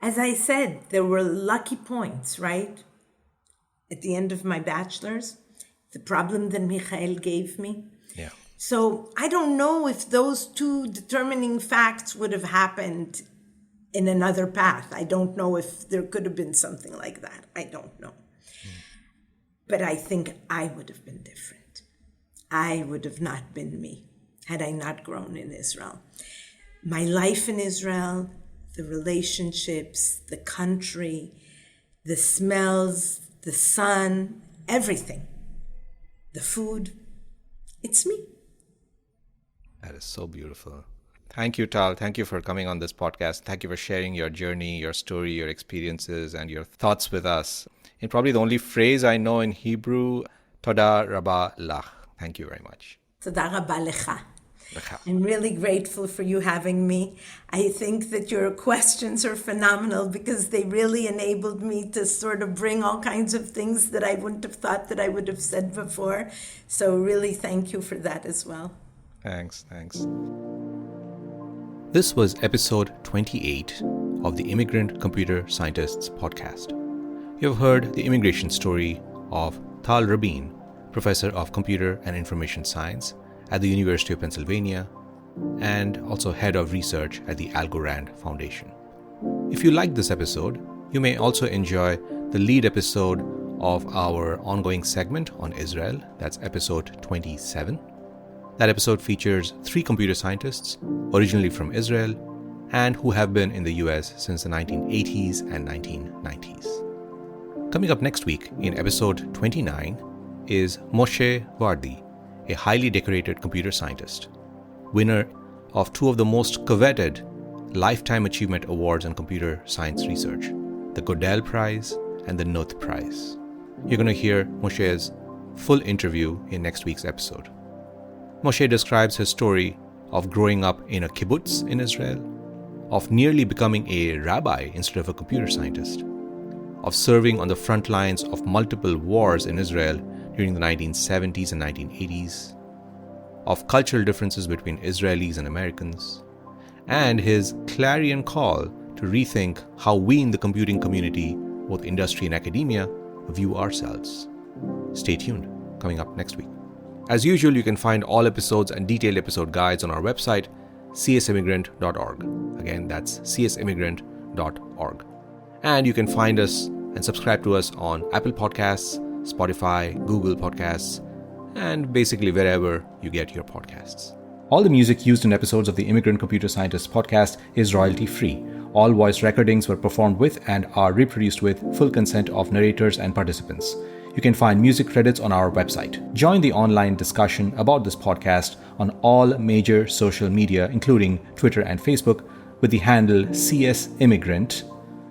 as I said, there were lucky points, right? At the end of my bachelor's, the problem that Michael gave me. Yeah. So I don't know if those two determining facts would have happened in another path. I don't know if there could have been something like that. I don't know. But I think I would have been different. I would have not been me had I not grown in Israel. My life in Israel, the relationships, the country, the smells, the sun, everything, the food, it's me. That is so beautiful. Thank you, Tal. Thank you for coming on this podcast. Thank you for sharing your journey, your story, your experiences, and your thoughts with us. And probably the only phrase I know in Hebrew, Toda Rabba Lach. Thank you very much. Toda Rabba Lecha. I'm really grateful for you having me. I think that your questions are phenomenal because they really enabled me to sort of bring all kinds of things that I wouldn't have thought that I would have said before. So really thank you for that as well. Thanks. This was episode 28 of the Immigrant Computer Scientists podcast. You have heard the immigration story of Tal Rabin, Professor of Computer and Information Science at the University of Pennsylvania, and also Head of Research at the Algorand Foundation. If you liked this episode, you may also enjoy the lead episode of our ongoing segment on Israel. That's episode 27. That episode features 3 computer scientists, originally from Israel, and who have been in the US since the 1980s and 1990s. Coming up next week in episode 29 is Moshe Vardi, a highly decorated computer scientist, winner of 2 of the most coveted Lifetime Achievement Awards in computer science research, the Godel Prize and the Noth Prize. You're going to hear Moshe's full interview in next week's episode. Moshe describes his story of growing up in a kibbutz in Israel, of nearly becoming a rabbi instead of a computer scientist, of serving on the front lines of multiple wars in Israel during the 1970s and 1980s, of cultural differences between Israelis and Americans, and his clarion call to rethink how we in the computing community, both industry and academia, view ourselves. Stay tuned, coming up next week. As usual, you can find all episodes and detailed episode guides on our website, csimmigrant.org. Again, that's csimmigrant.org. And you can find us and subscribe to us on Apple Podcasts, Spotify, Google Podcasts, and basically wherever you get your podcasts. All the music used in episodes of the Immigrant Computer Scientists podcast is royalty-free. All voice recordings were performed with and are reproduced with full consent of narrators and participants. You can find music credits on our website. Join the online discussion about this podcast on all major social media, including Twitter and Facebook, with the handle CSImmigrant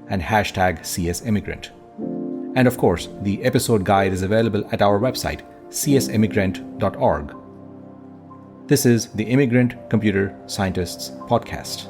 and hashtag CSImmigrant. And of course, the episode guide is available at our website, csimmigrant.org. This is the Immigrant Computer Scientists podcast.